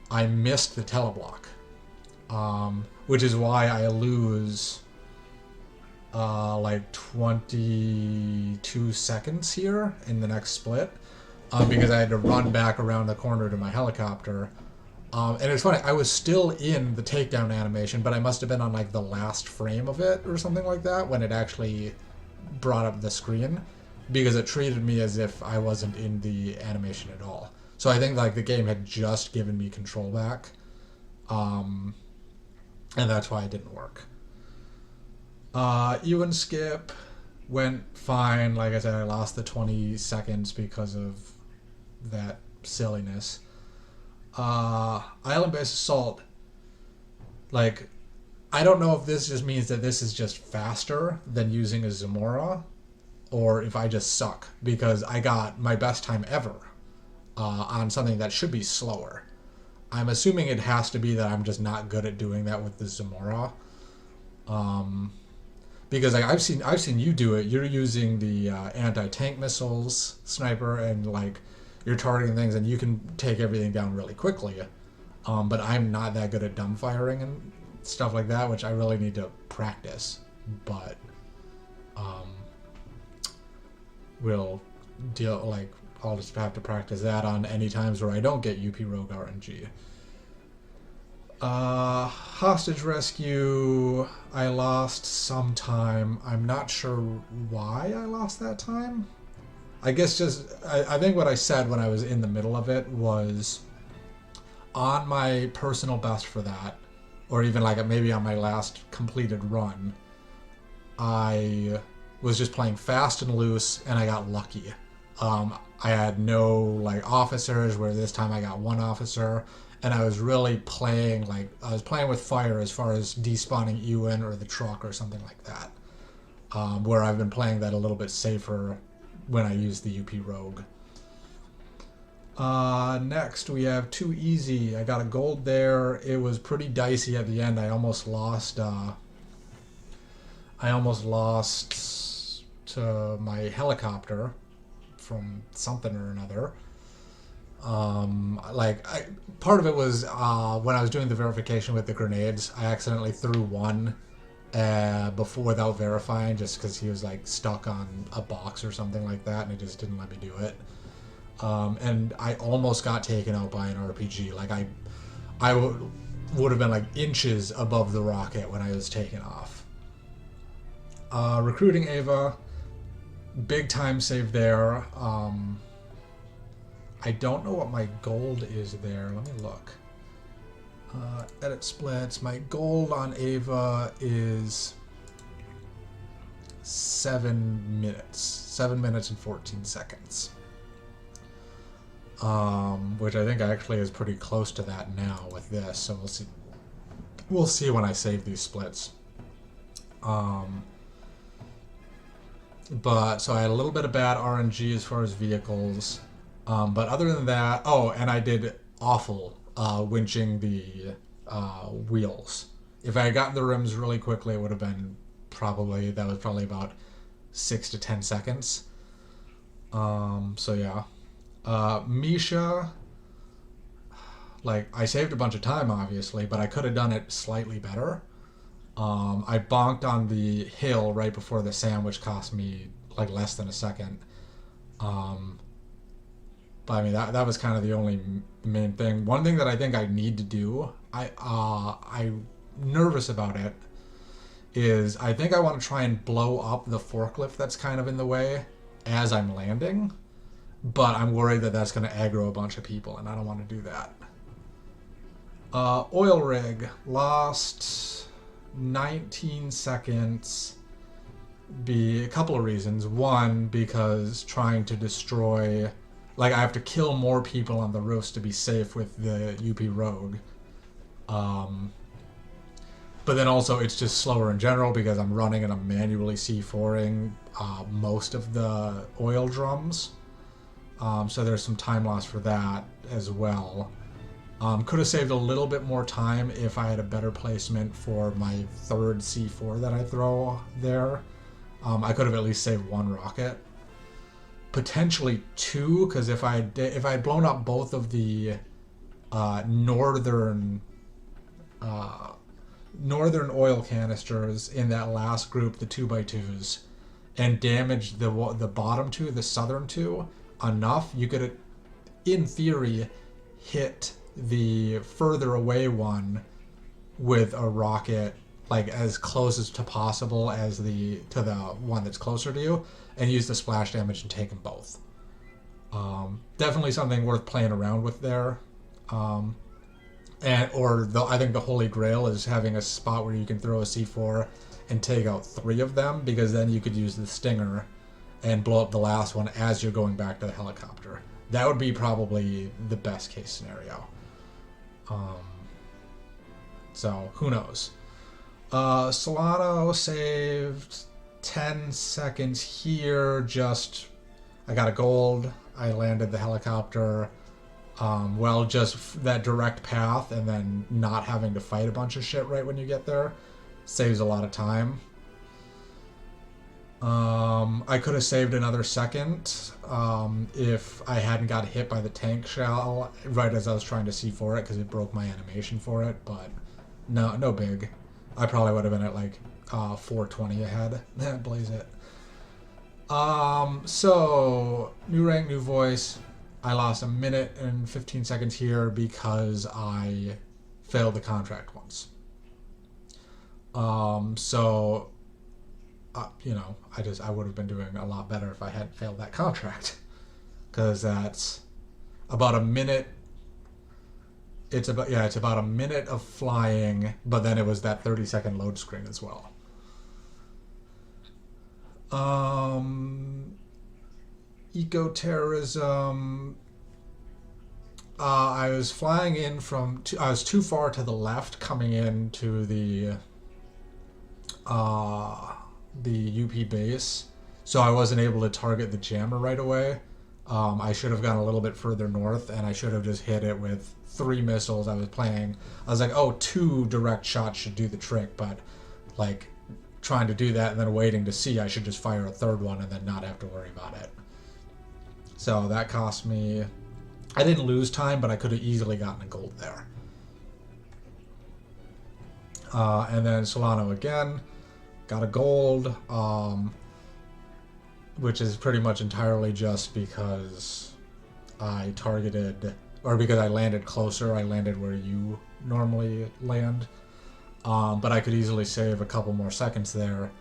I missed the teleblock. Which is why I lose, 22 seconds here in the next split. Because I had to run back around the corner to my helicopter. And it's funny, I was still in the takedown animation, but I must have been on like the last frame of it or something like that when it actually brought up the screen, because it treated me as if I wasn't in the animation at all. So I think like the game had just given me control back, and that's why it didn't work. Ewan skip went fine. Like I said, I lost the 20 seconds because of that silliness. Island-based assault, like, I don't know if this just means that this is just faster than using a Zamora, or if I just suck, because I got my best time ever on something that should be slower. I'm assuming it has to be that I'm just not good at doing that with the Zamora. Because like I've seen you do it. You're using the anti-tank missiles sniper, and like you're targeting things, and you can take everything down really quickly. But I'm not that good at dumbfiring and stuff like that, which I really need to practice. But we'll deal, like, I'll just have to practice that on any times where I don't get UP Rogue RNG. Hostage rescue, I lost some time. I'm not sure why I lost that time. I guess just, I think what I said when I was in the middle of it was on my personal best for that, or even like maybe on my last completed run, I was just playing fast and loose, and I got lucky. I had no like officers, where this time I got one officer, and I was really playing, like, I was playing with fire as far as despawning Ewan or the truck or something like that, where I've been playing that a little bit safer when I use the UP Rogue. Next we have Too Easy. I got a gold there. It was pretty dicey at the end. I almost lost to my helicopter from something or another. Part of it was when I was doing the verification with the grenades, I accidentally threw one before without verifying, just because he was like stuck on a box or something like that, and it just didn't let me do it. And I almost got taken out by an RPG. Like I would have been like inches above the rocket when I was taken off. Recruiting Ava, big time save there. I don't know what my gold is there. Let me look. Edit splits. My gold on Ava is 7 minutes. 7 minutes and 14 seconds. Which I think actually is pretty close to that now with this. So we'll see. We'll see when I save these splits. But so I had a little bit of bad RNG as far as vehicles. But other than that, oh, and I did awful winching the wheels. If I had gotten the rims really quickly, it would have been probably about 6 to 10 seconds. So yeah. Misha, like, I saved a bunch of time, obviously, but I could have done it slightly better. I bonked on the hill right before the sand, which cost me like less than a second. But I mean, that was kind of the only main thing. One thing that I think I need to do, I'm nervous about it, is I think I want to try and blow up the forklift that's kind of in the way as I'm landing. But I'm worried that that's going to aggro a bunch of people, and I don't want to do that. Oil rig, lost 19 seconds. A couple of reasons. One, because trying to destroy... Like, I have to kill more people on the roofs to be safe with the UP Rogue. But then also, it's just slower in general because I'm running and I'm manually C4ing most of the oil drums. So there's some time loss for that as well. Could have saved a little bit more time if I had a better placement for my third C4 that I throw there. I could have at least saved one rocket. Potentially two, because if I had blown up both of the northern oil canisters in that last group, the 2x2s, and damaged the bottom two, the southern two, enough, you could, in theory, hit the further away one with a rocket like as close as to possible as to the one that's closer to you, and use the splash damage and take them both. Definitely something worth playing around with there. I think the holy grail is having a spot where you can throw a C4 and take out 3 of them, because then you could use the stinger and blow up the last one as you're going back to the helicopter. That would be probably the best case scenario. So who knows? Solano saved 10 seconds here. I got a gold. I landed the helicopter. Just that direct path and then not having to fight a bunch of shit right when you get there saves a lot of time. I could have saved another second if I hadn't got hit by the tank shell right as I was trying to C4 it, because it broke my animation for it, but no big. I probably would have been at like 420 ahead. Blaze it. So, new rank, new voice. I lost 1 minute and 15 seconds here because I failed the contract once. I would have been doing a lot better if I hadn't failed that contract, because that's about a minute. It's about a minute of flying, but then it was that 30-second load screen as well. Eco-terrorism. I was flying in I was too far to the left coming into the UP base, so I wasn't able to target the jammer right away. I should have gone a little bit further north, and I should have just hit it with 3 missiles. I was like, oh, 2 direct shots should do the trick, but like trying to do that and then waiting to see, I should just fire a 3rd one and then not have to worry about it. So that cost me, I didn't lose time, but I could have easily gotten a gold there. And then Solano again, got a gold, which is pretty much entirely just because I targeted, or because I landed closer. I landed where you normally land. But I could easily save a couple more seconds there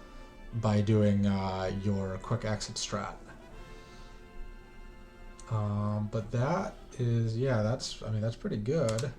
by doing your quick exit strat. But that is, that's pretty good.